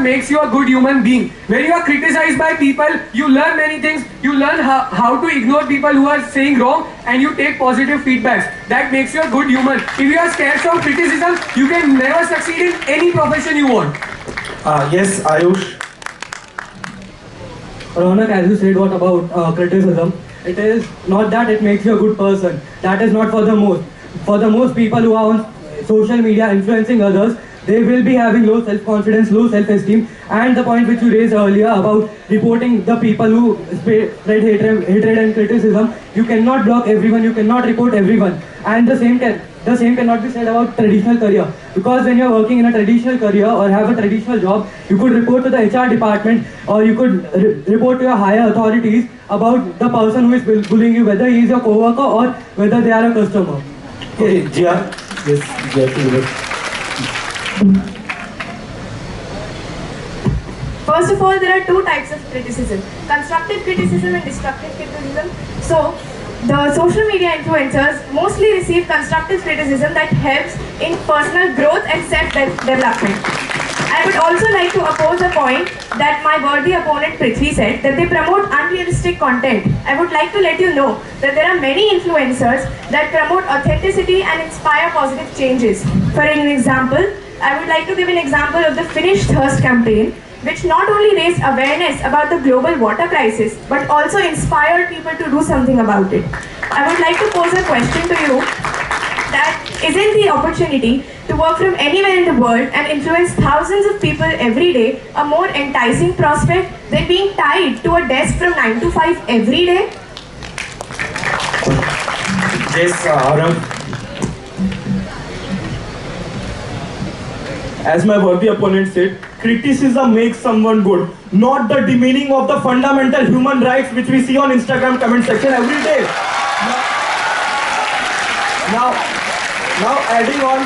makes you a good human being. When you are criticized by people, you learn many things. You learn how to ignore people who are saying wrong, and you take positive feedbacks. That makes you a good human. If you are scared of criticism, you can never succeed in any profession you want. Yes, Ayush. Raunak, as you said, what about criticism? It is not that it makes you a good person. That is not for the most. For the most people who are on social media influencing others, they will be having low self-confidence, low self-esteem, and the point which you raised earlier about reporting the people who spread hatred and criticism, you cannot block everyone, you cannot report everyone, and the same cannot be said about traditional career, because when you are working in a traditional career or have a traditional job, you could report to the HR department, or you could report to your higher authorities about the person who is bullying you, whether he is your co-worker or whether they are a customer. Okay, Jia. Yes, Jia. First of all, there are two types of criticism: constructive criticism and destructive criticism. So, the social media influencers mostly receive constructive criticism that helps in personal growth and self-development. I would also like to oppose a point that my worthy opponent Prithvi said, that they promote unrealistic content. I would like to let you know that there are many influencers that promote authenticity and inspire positive changes. For an example, I would like to give an example of the Finish Thirst campaign, which not only raised awareness about the global water crisis, but also inspired people to do something about it. I would like to pose a question to you, that isn't the opportunity to work from anywhere in the world and influence thousands of people every day a more enticing prospect than being tied to a desk from 9 to 5 every day? Yes, Arav. As my worthy opponent said, criticism makes someone good, not the demeaning of the fundamental human rights which we see on Instagram comment section every day. Now adding on,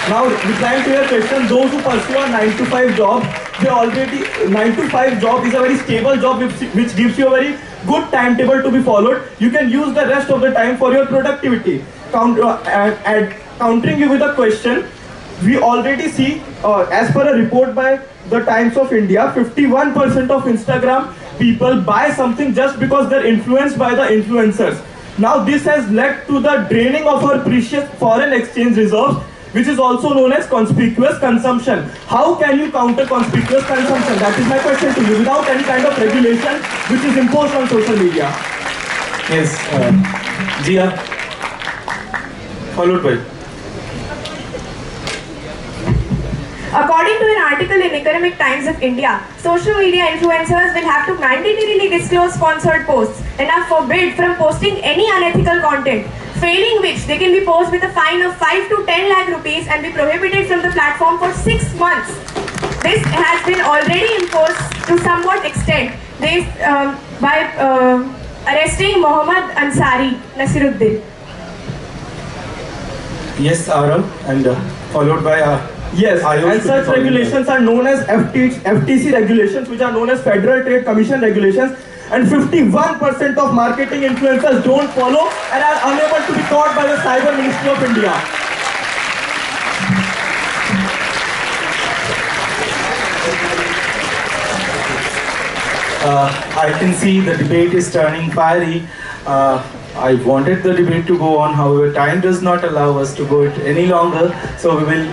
now replying to your question, those who pursue a 9 to 5 job, 9 to 5 job is a very stable job which gives you a very good timetable to be followed. You can use the rest of the time for your productivity. Countering you with a question, we already see, as per a report by the Times of India, 51% of Instagram people buy something just because they're influenced by the influencers. Now this has led to the draining of our precious foreign exchange reserves, which is also known as conspicuous consumption. How can you counter conspicuous consumption? That is my question to you, without any kind of regulation which is imposed on social media. Yes, Jia, followed by. According to an article in Economic Times of India, social media influencers will have to mandatorily disclose sponsored posts and are forbid from posting any unethical content, failing which they can be posed with a fine of 5 to 10 lakh rupees and be prohibited from the platform for 6 months. This has been already enforced to somewhat extent by arresting Mohammad Ansari Nasiruddin. Yes, Arav, and followed by yes, and such regulations are known as FTC regulations, which are known as Federal Trade Commission regulations, and 51% of marketing influencers don't follow and are unable to be caught by the Cyber Ministry of India. I can see the debate is turning fiery. I wanted the debate to go on, however, time does not allow us to go it any longer, so we will.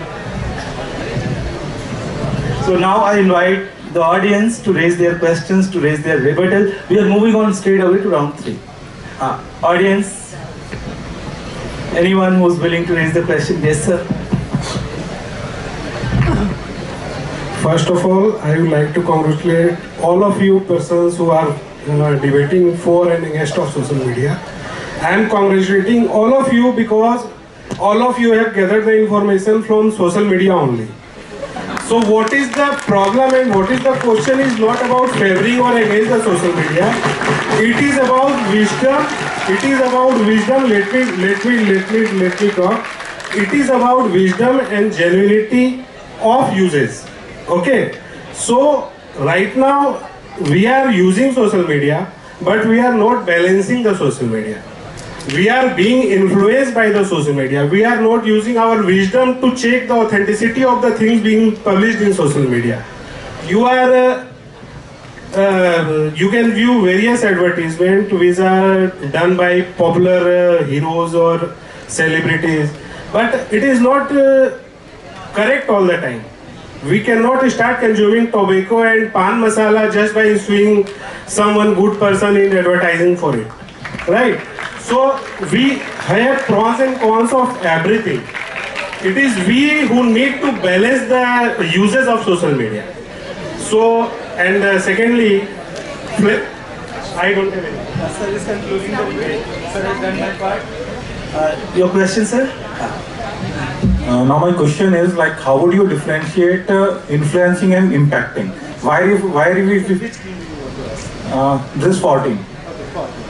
So now I invite the audience to raise their questions, to raise their rebuttal. We are moving on straight away to round 3. Audience, anyone who's willing to raise the question? Yes, sir. First of all, I would like to congratulate all of you persons who are debating for and against of social media. I am congratulating all of you because all of you have gathered the information from social media only. So what is the problem and what is the question is not about favoring or against the social media. It is about wisdom. It is about wisdom. Let me talk. It is about wisdom and genuinity of uses. Okay. So right now we are using social media, but we are not balancing the social media. We are being influenced by the social media. We are not using our wisdom to check the authenticity of the things being published in social media. You can view various advertisements which are done by popular heroes or celebrities, but it is not correct all the time. We cannot start consuming tobacco and pan masala just by seeing someone good person in advertising for it, right? So we have pros and cons of everything. It is we who need to balance the uses of social media. So, and secondly, I don't have any. Sir is concluding the debate. Sir has done my part. Your question, sir? Now my question is like, how would you differentiate influencing and impacting? Why are we this 14?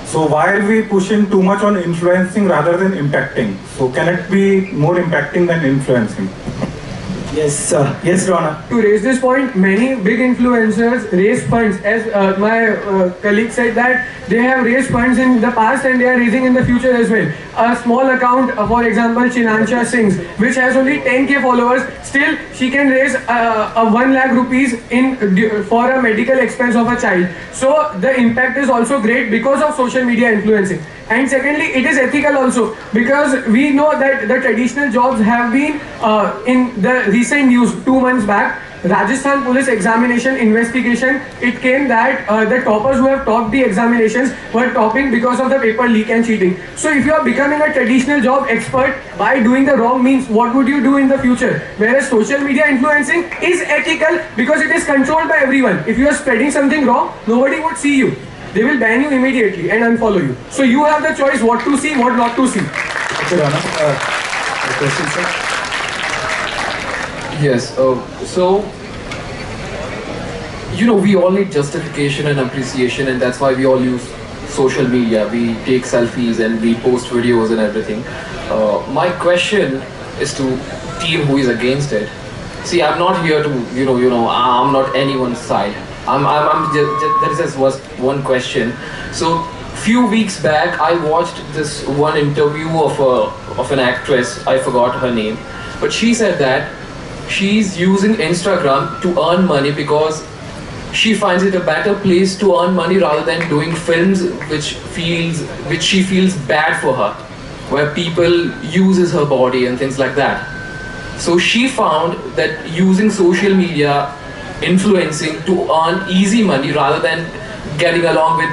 So why are we pushing too much on influencing rather than impacting? So can it be more impacting than influencing? Yes, yes, Rana. To raise this point, many big influencers raise funds. As my colleague said that they have raised funds in the past and they are raising in the future as well. A small account, for example, Chinansha Singh's, which has only 10k followers, still she can raise 1 lakh rupees for a medical expense of a child. So the impact is also great because of social media influencing. And secondly, it is ethical also because we know that the traditional jobs have been in the recent news 2 months back. Rajasthan police examination investigation, it came that the toppers who have topped the examinations were topping because of the paper leak and cheating. So if you are becoming a traditional job expert by doing the wrong means, what would you do in the future? Whereas social media influencing is ethical because it is controlled by everyone. If you are spreading something wrong, nobody would see you. They will ban you immediately and unfollow you. So you have the choice what to see, what not to see. Okay, Rana. Question, sir? Yes, so, you know, we all need justification and appreciation, and that's why we all use social media. We take selfies and we post videos and everything. My question is to team who is against it. See, I'm not here to, I'm not anyone's side. There is just one question. So, few weeks back, I watched this one interview of an actress. I forgot her name, but she said that she's using Instagram to earn money because she finds it a better place to earn money rather than doing films which she feels bad for her, where people uses her body and things like that. So she found that using social media, influencing to earn easy money rather than getting along with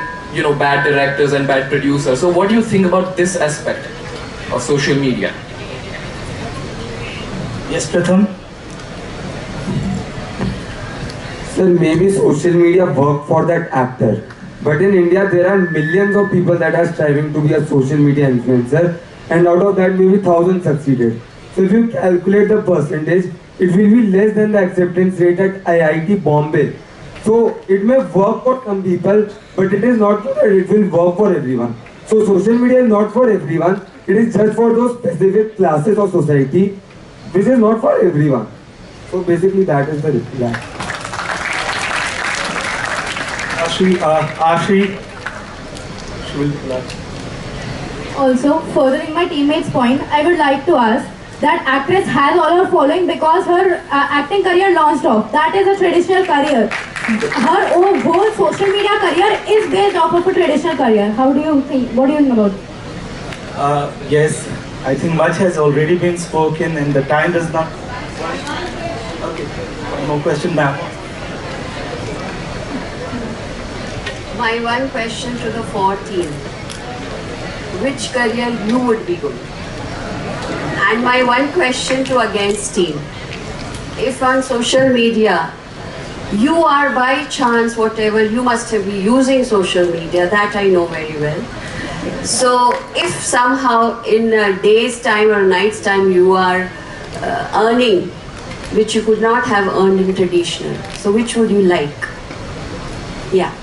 bad directors and bad producers. So what do you think about this aspect of social media? Yes, Pratham. Sir, maybe social media work for that actor. But in India, there are millions of people that are striving to be a social media influencer, and out of that, maybe thousands succeeded. So if you calculate the percentage, it will be less than the acceptance rate at IIT Bombay. So it may work for some people, but it is not that it will work for everyone. So social media is not for everyone. It is just for those specific classes of society, which is not for everyone. So basically that is the reply. Ashi, she will reply. Also, furthering my teammate's point, I would like to ask that actress has all her following because her acting career launched off. That is a traditional career. Her whole social media career is based off of a traditional career. How do you think? What do you know about it? Yes, I think much has already been spoken and the time does not... Okay, no question, ma'am. My one question to the 4 team. Which career you would be good? And my one question to against team. If on social media, you are by chance, whatever, you must have been using social media, that I know very well. So if somehow in a day's time or a night's time you are earning, which you could not have earned in traditional, so which would you like? Yeah.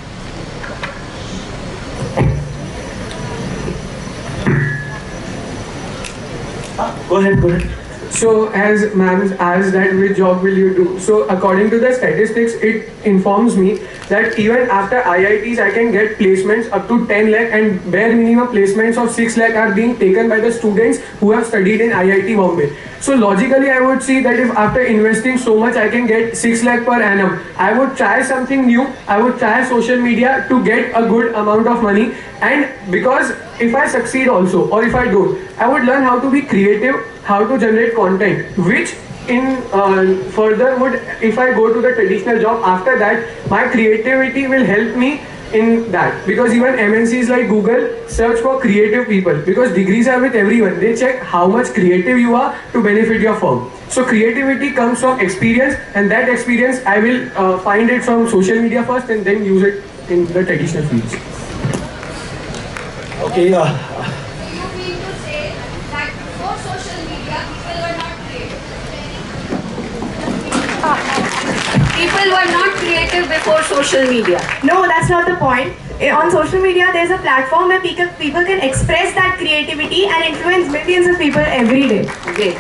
Go ahead. So as ma'am asked that which job will you do? So according to the statistics, it informs me that even after IITs I can get placements up to 10 lakh and bare minimum placements of 6 lakh are being taken by the students who have studied in IIT Bombay. So logically I would see that if after investing so much I can get 6 lakh per annum, I would try something new. I would try social media to get a good amount of money, and because if I succeed also or if I don't, I would learn how to be creative, how to generate content, which in further would, if I go to the traditional job, after that my creativity will help me in that, because even MNCs like Google search for creative people because degrees are with everyone. They check how much creative you are to benefit your firm. So creativity comes from experience, and that experience I will find it from social media first and then use it in the traditional fields. Okay. You mean to say that before social media, people were not creative? People were not creative before social media. No, that's not the point. On social media, there's a platform where people can express that creativity and influence millions of people every day. Great.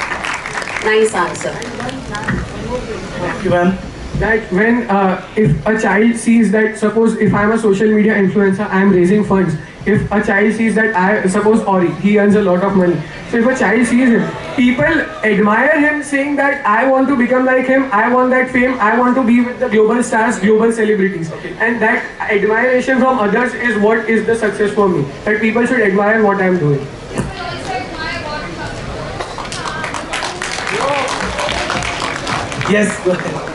Nice answer. Thank you, ma'am. That when if a child sees that, suppose if I'm a social media influencer, I'm raising funds. If a child sees that, suppose Ori, he earns a lot of money. So if a child sees him, people admire him, saying that I want to become like him, I want that fame, I want to be with the global stars, global celebrities. Okay. And that admiration from others is what is the success for me. That people should admire what I'm doing. Yes, go ahead.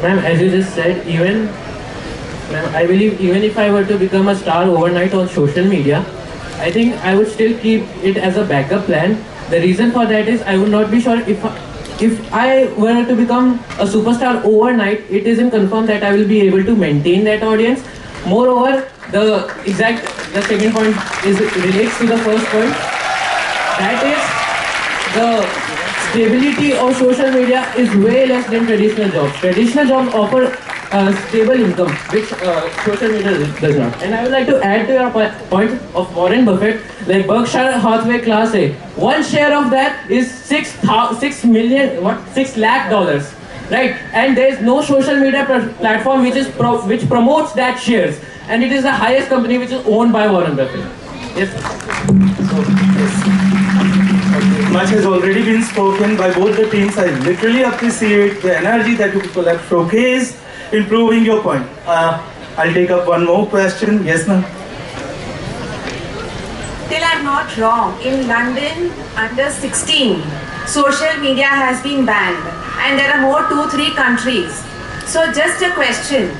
Ma'am, as you just said, I believe even if I were to become a star overnight on social media, I think I would still keep it as a backup plan. The reason for that is I would not be sure if I were to become a superstar overnight, it isn't confirmed that I will be able to maintain that audience. Moreover, the second point relates to the first point. That is, the stability of social media is way less than traditional jobs. Traditional jobs offer stable income, which social media does not. And I would like to add to your point of Warren Buffett, like Berkshire Hathaway Class A. One share of that is $6 lakh dollars, right? And there is no social media platform which promotes that shares, and it is the highest company which is owned by Warren Buffett. Yes. Much has already been spoken by both the teams. I literally appreciate the energy that you people have showcased in proving your point. I'll take up one more question. Yes, ma'am. Till I'm not wrong, in London, under 16, social media has been banned. And there are more 2-3 countries. So just a question,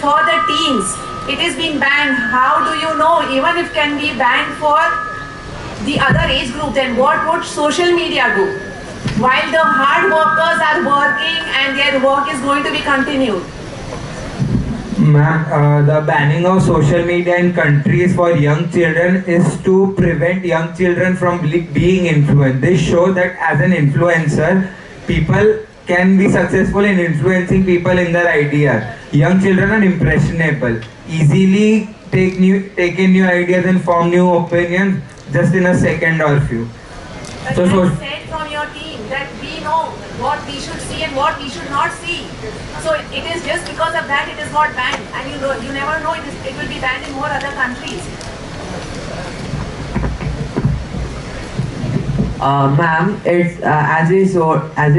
for the teens, it has been banned. How do you know, even if can be banned for the other age group, then what would social media do? While the hard workers are working and their work is going to be continued. Ma'am, the banning of social media in countries for young children is to prevent young children from being influenced. This shows that as an influencer, people can be successful in influencing people in their idea. Young children are impressionable, easily take in new ideas and form new opinions just in a second or few. But you said from your team that we know what we should see and what we should not see. So it is just because of that it is not banned, and you never know it will be banned in more other countries. Ma'am, it's as we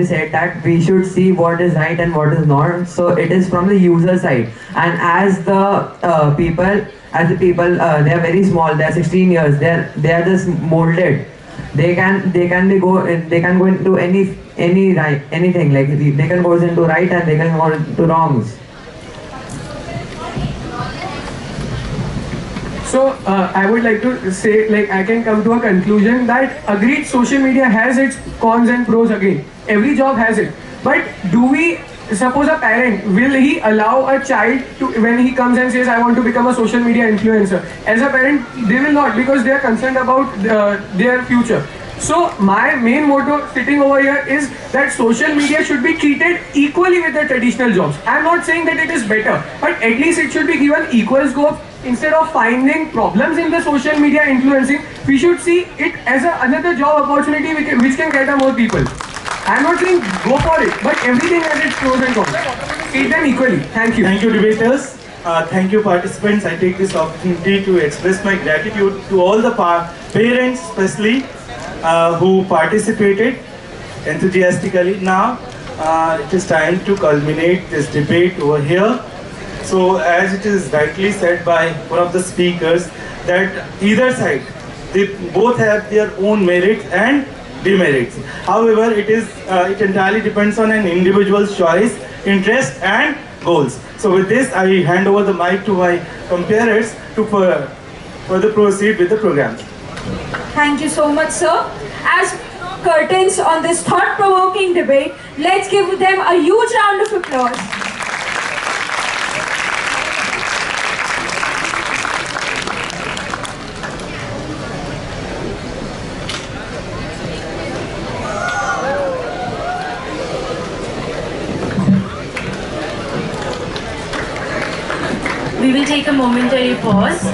said that we should see what is right and what is not. So it is from the user side, and as the people, they are very small. They are 16 years. They are just molded. They can go into anything. Like they can go into right and they can go into wrongs. So I would like to say, like, I can come to a conclusion that agreed, social media has its cons and pros again. Every job has it. But do we, suppose a parent, will he allow a child to, when he comes and says, I want to become a social media influencer? As a parent, they will not, because they are concerned about their future. So my main motto sitting over here is that social media should be treated equally with the traditional jobs. I am not saying that it is better, but at least it should be given equal scope. Instead of finding problems in the social media influencing, we should see it as another job opportunity which can cater more people. I am not saying go for it, but everything has its pros and cons. Treat them equally. Thank you. Thank you, debaters. Thank you, participants. I take this opportunity to express my gratitude to all the parents, especially who participated enthusiastically. Now, it is time to culminate this debate over here. So, as it is rightly said by one of the speakers, that either side, they both have their own merits and demerits. However, it entirely depends on an individual's choice, interest, and goals. So, with this, I hand over the mic to my comparers to further proceed with the program. Thank you so much, sir. As curtains on this thought-provoking debate, let's give them a huge round of applause. We will take a momentary pause.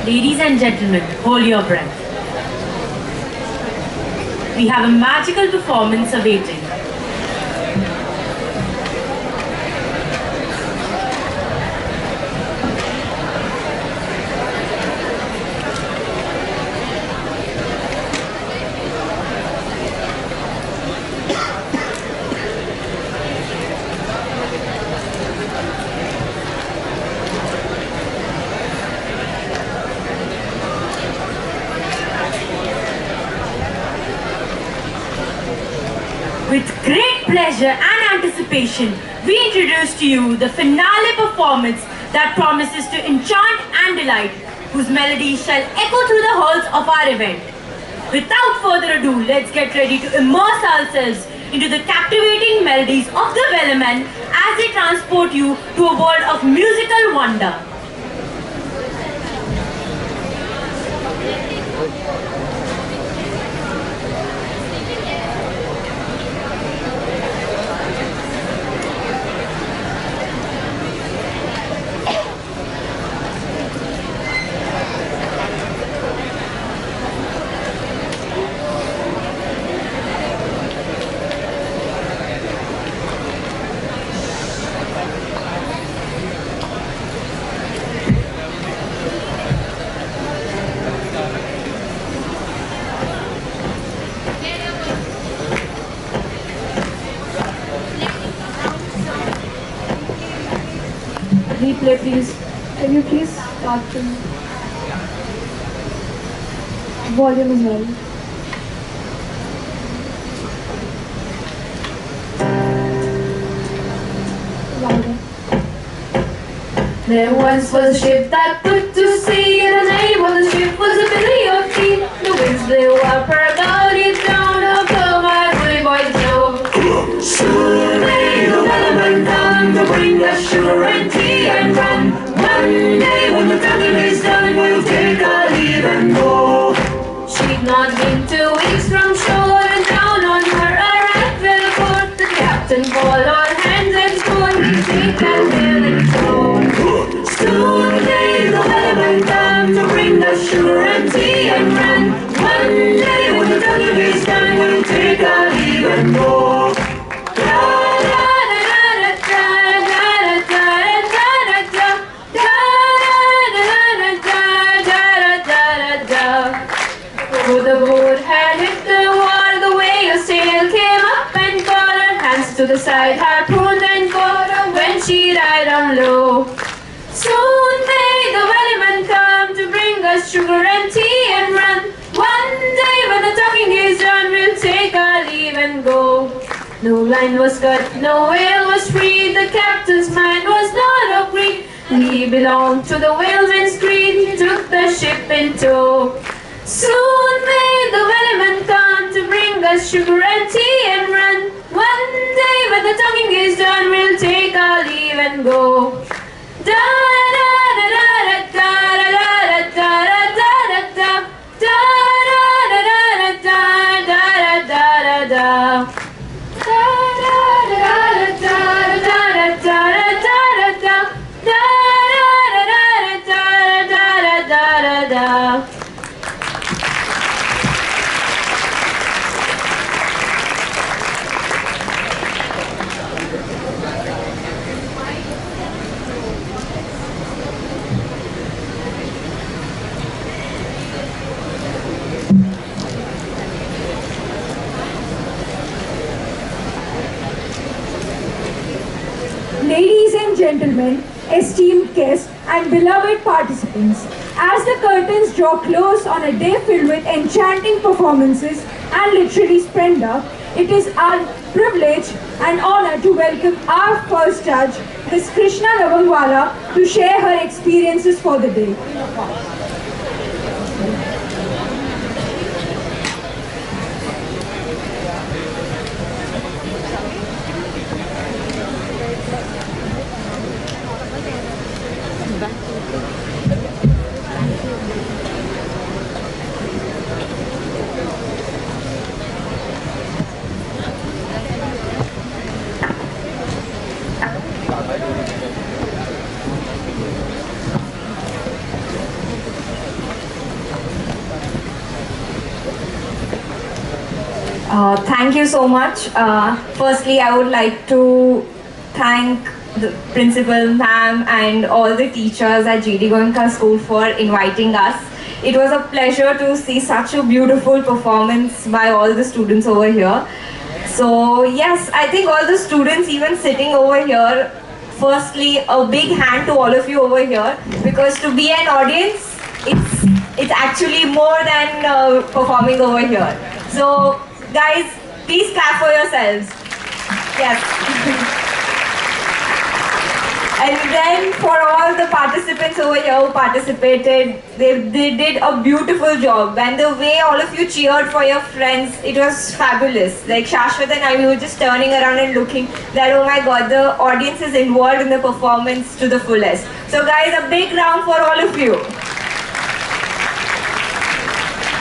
Ladies and gentlemen, hold your breath. We have a magical performance awaiting. With great pleasure and anticipation, we introduce to you the finale performance that promises to enchant and delight, whose melodies shall echo through the halls of our event. Without further ado, let's get ready to immerse ourselves into the captivating melodies of the Wellerman as they transport you to a world of musical wonder. Replay, please. Can you please start the volume as well? Louder. There once was a ship that put to sea, and the name of the ship was a Billy of Tea. The winds blew up her bow, deep down above my bully boy Joe. Soon may the Wellerman come to bring us sugar and tea and rum. One day when the tugging is done, we'll take our leave and go. She'd not been 2 weeks from shore, and down on her a right port. The captain called all hands and swore he'd take that whale and shore. Soon may the Wellerman come to bring us sugar and tea and rum. One day when the tugging is done, we'll take our leave and go. The boat had hit the wall, the whale sail came up and caught her hands to the side, harpooned and caught her when she died on low. Soon may the Wellerman come to bring us sugar and tea and rum. One day when the talking is done, we'll take our leave and go. No line was cut, no whale was freed, the captain's mind was not agreed. We belonged to the whaleman's creed, he took the ship in tow. Soon may the Wellerman come to bring us sugar and tea and rum. One day when the talking is done, we'll take our leave and go. Da da da da da da da da da da da da da da da da da da da da. Ladies and gentlemen, esteemed guests and beloved participants, as the curtains draw close on a day filled with enchanting performances and literary splendor, it is our privilege and honor to welcome our first judge, Ms. Krishna Ravangwala, to share her experiences for the day. Thank you so much. Firstly, I would like to thank the principal, ma'am, and all the teachers at G.D.Goenka school for inviting us. It was a pleasure to see such a beautiful performance by all the students over here. So yes, I think all the students even sitting over here, firstly, a big hand to all of you over here, because to be an audience, it's actually more than performing over here. So guys, please clap for yourselves. Yes. And then for all the participants over here who participated, they did a beautiful job. And the way all of you cheered for your friends, it was fabulous. Like Shashwat and I, we were just turning around and looking that, oh my God, the audience is involved in the performance to the fullest. So guys, a big round for all of you.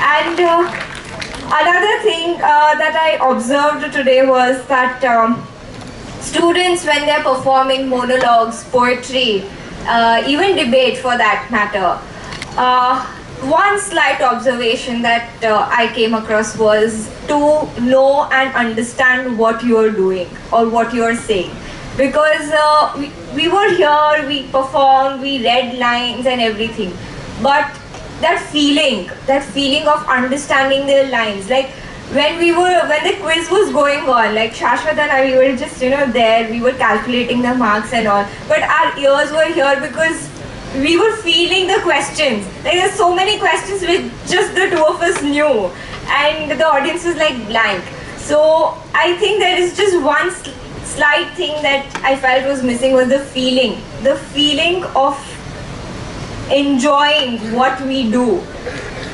And another thing that I observed today was that students, when they're performing monologues, poetry, even debate for that matter, one slight observation that I came across was to know and understand what you're doing or what you're saying. Because we were here, we performed, we read lines and everything. But that feeling of understanding their lines, like when the quiz was going on, like Shashwat and I, we were just, there, we were calculating the marks and all, but our ears were here because we were feeling the questions. Like there's so many questions which just the two of us knew, and the audience was like blank. So I think there is just one slight thing that I felt was missing was the feeling of enjoying what we do.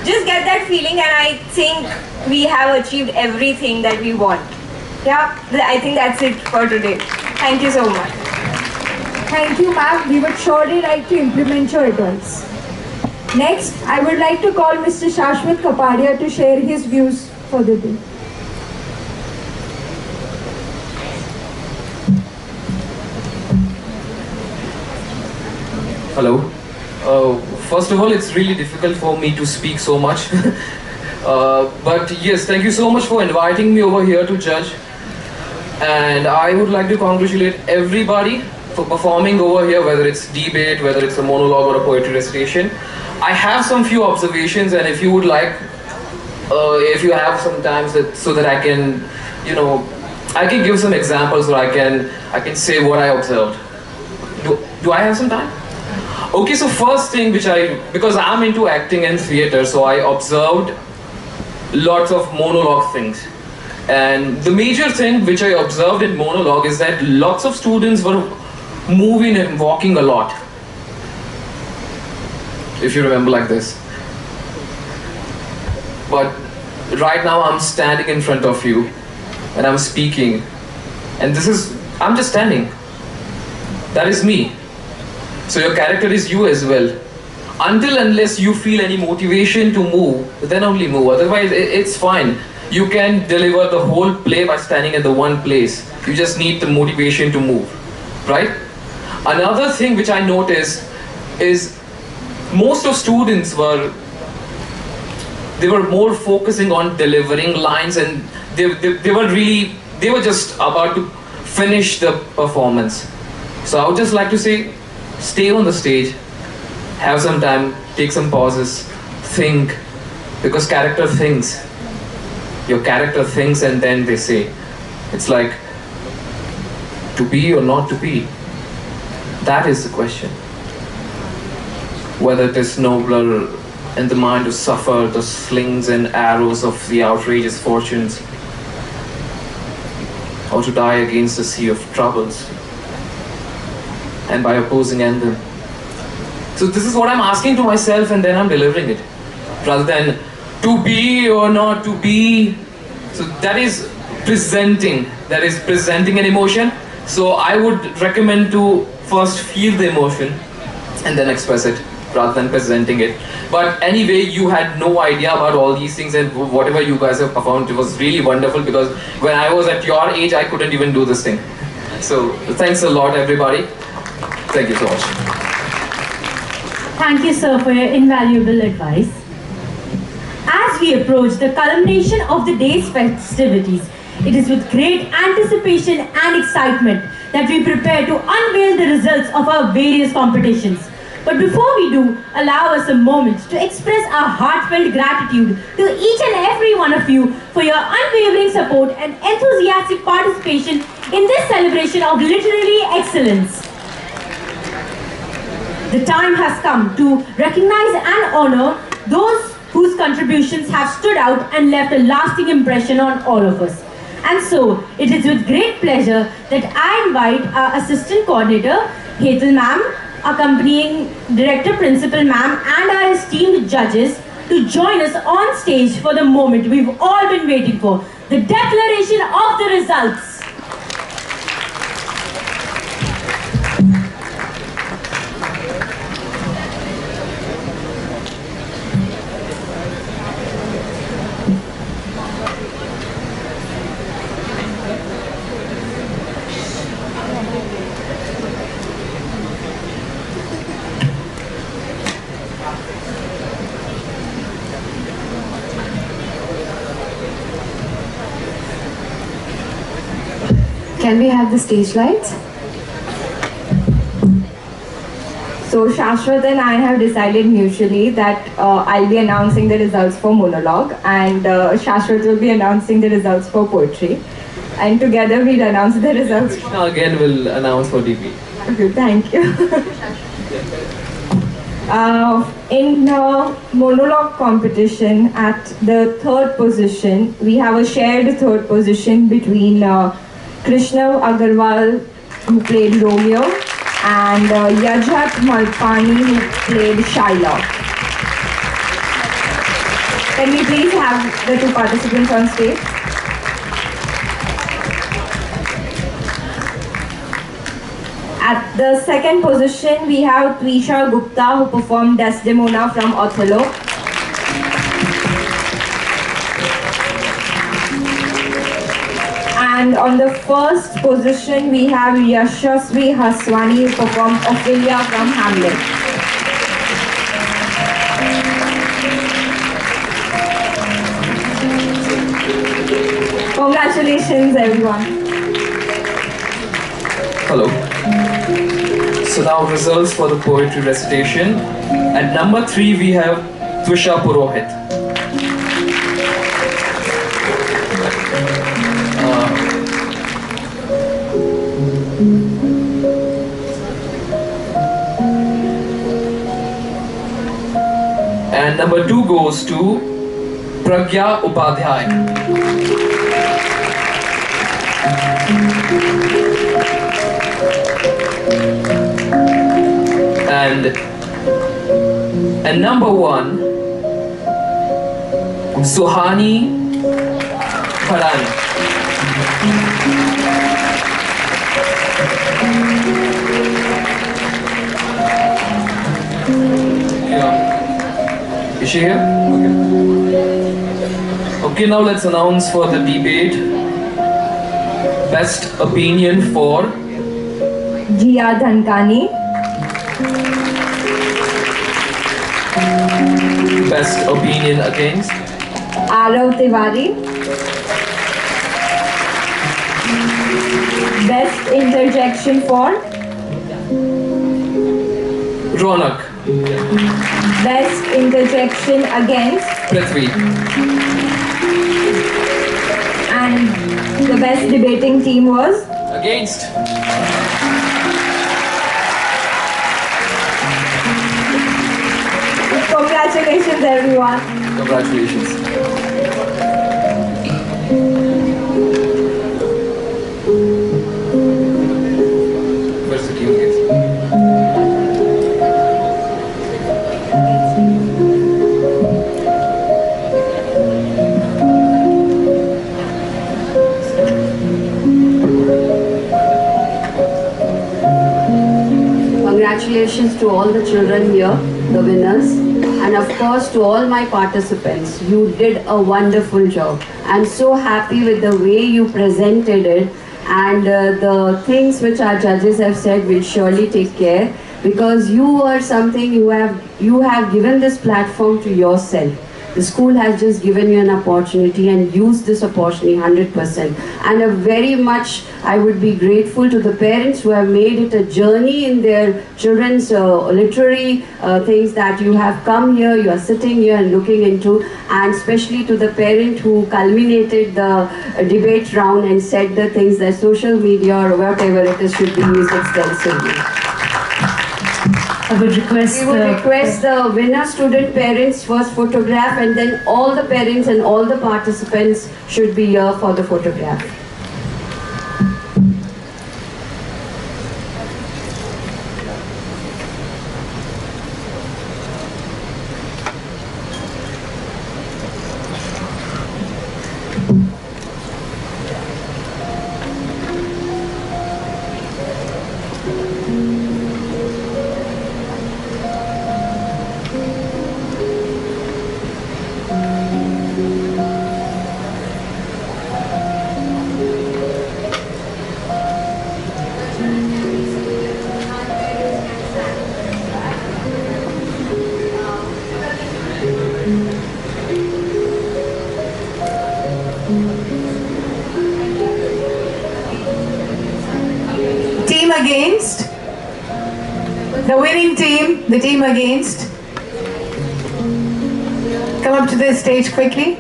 Just get that feeling, and I think we have achieved everything that we want. Yeah, I think that's it for today. Thank you so much. Thank you, ma'am. We would surely like to implement your advice. Next, I would like to call Mr. Shashwat Kapadia to share his views for the day. Hello. First of all, it's really difficult for me to speak so much. But yes, thank you so much for inviting me over here to judge. And I would like to congratulate everybody for performing over here, whether it's debate, whether it's a monologue or a poetry recitation. I have some few observations, and if you would like, if you have some time so that I can, I can give some examples, or I can say what I observed. Do I have some time? Okay, so first thing because I'm into acting and theater, so I observed lots of monologue things. And the major thing which I observed in monologue is that lots of students were moving and walking a lot. If you remember like this. But right now I'm standing in front of you and I'm speaking. And I'm just standing. That is me. So your character is you as well. Unless you feel any motivation to move, then only move. Otherwise, it's fine. You can deliver the whole play by standing at the one place. You just need the motivation to move, right? Another thing which I noticed is most of students were more focusing on delivering lines, and they were just about to finish the performance. So I would just like to say, stay on the stage, have some time, take some pauses, think, because character thinks. Your character thinks and then they say. It's like, to be or not to be? That is the question. Whether it is nobler in the mind to suffer the slings and arrows of the outrageous fortunes, or to die against the sea of troubles, and by opposing end them. So this is what I'm asking to myself, and then I'm delivering it. Rather than to be or not to be. So that is presenting an emotion. So I would recommend to first feel the emotion and then express it rather than presenting it. But anyway, you had no idea about all these things, and whatever you guys have performed, it was really wonderful, because when I was at your age, I couldn't even do this thing. So thanks a lot, everybody. Thank you so much. Thank you, sir, for your invaluable advice. As we approach the culmination of the day's festivities, it is with great anticipation and excitement that we prepare to unveil the results of our various competitions. But before we do, allow us a moment to express our heartfelt gratitude to each and every one of you for your unwavering support and enthusiastic participation in this celebration of literary excellence. The time has come to recognize and honor those whose contributions have stood out and left a lasting impression on all of us. And so, it is with great pleasure that I invite our Assistant Coordinator, Hetal ma'am, accompanying Director Principal ma'am and our esteemed judges to join us on stage for the moment we've all been waiting for, the declaration of the results. Can we have the stage lights? So Shashwat and I have decided mutually that I'll be announcing the results for monologue and Shashwat will be announcing the results for poetry. And together we'll announce the results. Krishna again will announce for debate. Okay, thank you. In monologue competition at the third position, we have a shared third position between Krishna Agarwal, who played Romeo, and Yajat Malpani, who played Shylock. Can we please have the two participants on stage? At the second position, we have Twisha Gupta, who performed Desdemona from Othello. And on the first position, we have Yashasvi Haswani, who performed Ophelia from Hamlet. Congratulations, everyone. Hello. So now results for the poetry recitation. At number 3 we have Twisha Purohit. And number 2 goes to Pragya Upadhyay. And number 1, Suhani Bharani. Yeah. Is she here? Okay, now let's announce for the debate. Best opinion for Jia Dhankani. Best opinion against Arav Tiwari. Best interjection for Ronak. Best interjection against Prithvi. And the best debating team was Against. Congratulations, everyone. Congratulations. Where's the team against? Congratulations to all the children here, the winners, and of course to all my participants. You did a wonderful job. I'm so happy with the way you presented it, and the things which our judges have said will surely take care, because you are something, you have given this platform to yourself. The school has just given you an opportunity and use this opportunity 100%. And a very much, I would be grateful to the parents who have made it a journey in their children's literary things, that you have come here, you are sitting here and looking into, and especially to the parent who culminated the debate round and said the things that social media or whatever it is should be used extensively. I would request We would request the winner student parents first photograph, and then all the parents and all the participants should be here for the photograph. against, the winning team, the team against, come up to the stage quickly.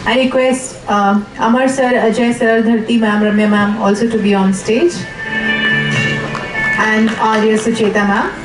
I request Amar sir, Ajay sir, Dharti ma'am, Ramya ma'am also to be on stage, and Arya Sucheta ma'am.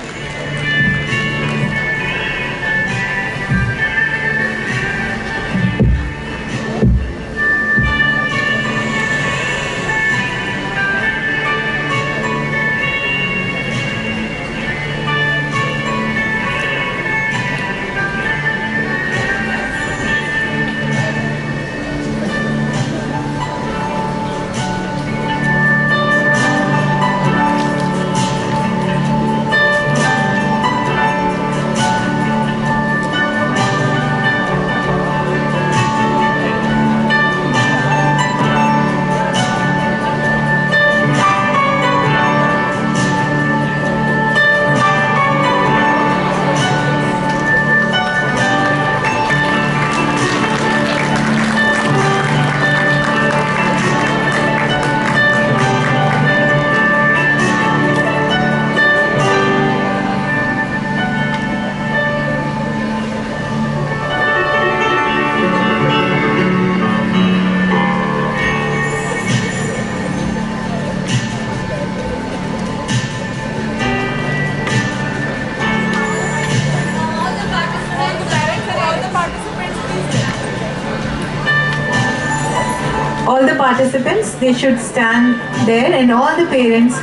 All the participants, they should stand there, and all the parents,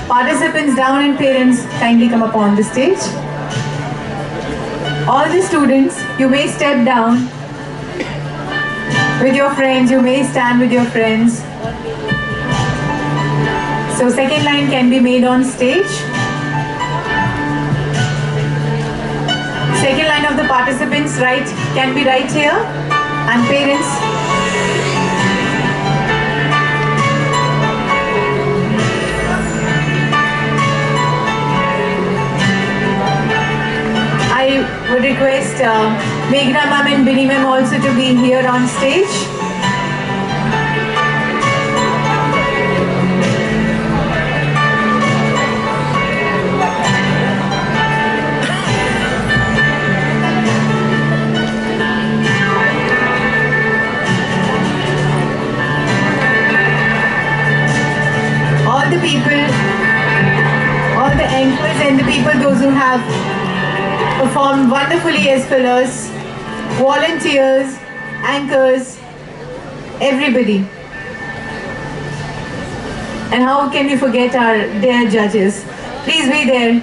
participants down and parents, kindly come up on the stage. All the students, you may step down with your friends, you may stand with your friends. So second line can be made on stage. Second line of the participants right can be right here, and parents. I would request Meghna ma'am and Binny ma'am also to be here on stage. All the people, all the anchors and the people, those who have performed wonderfully as pillars, volunteers, anchors, everybody. And how can we forget our dear judges? Please be there.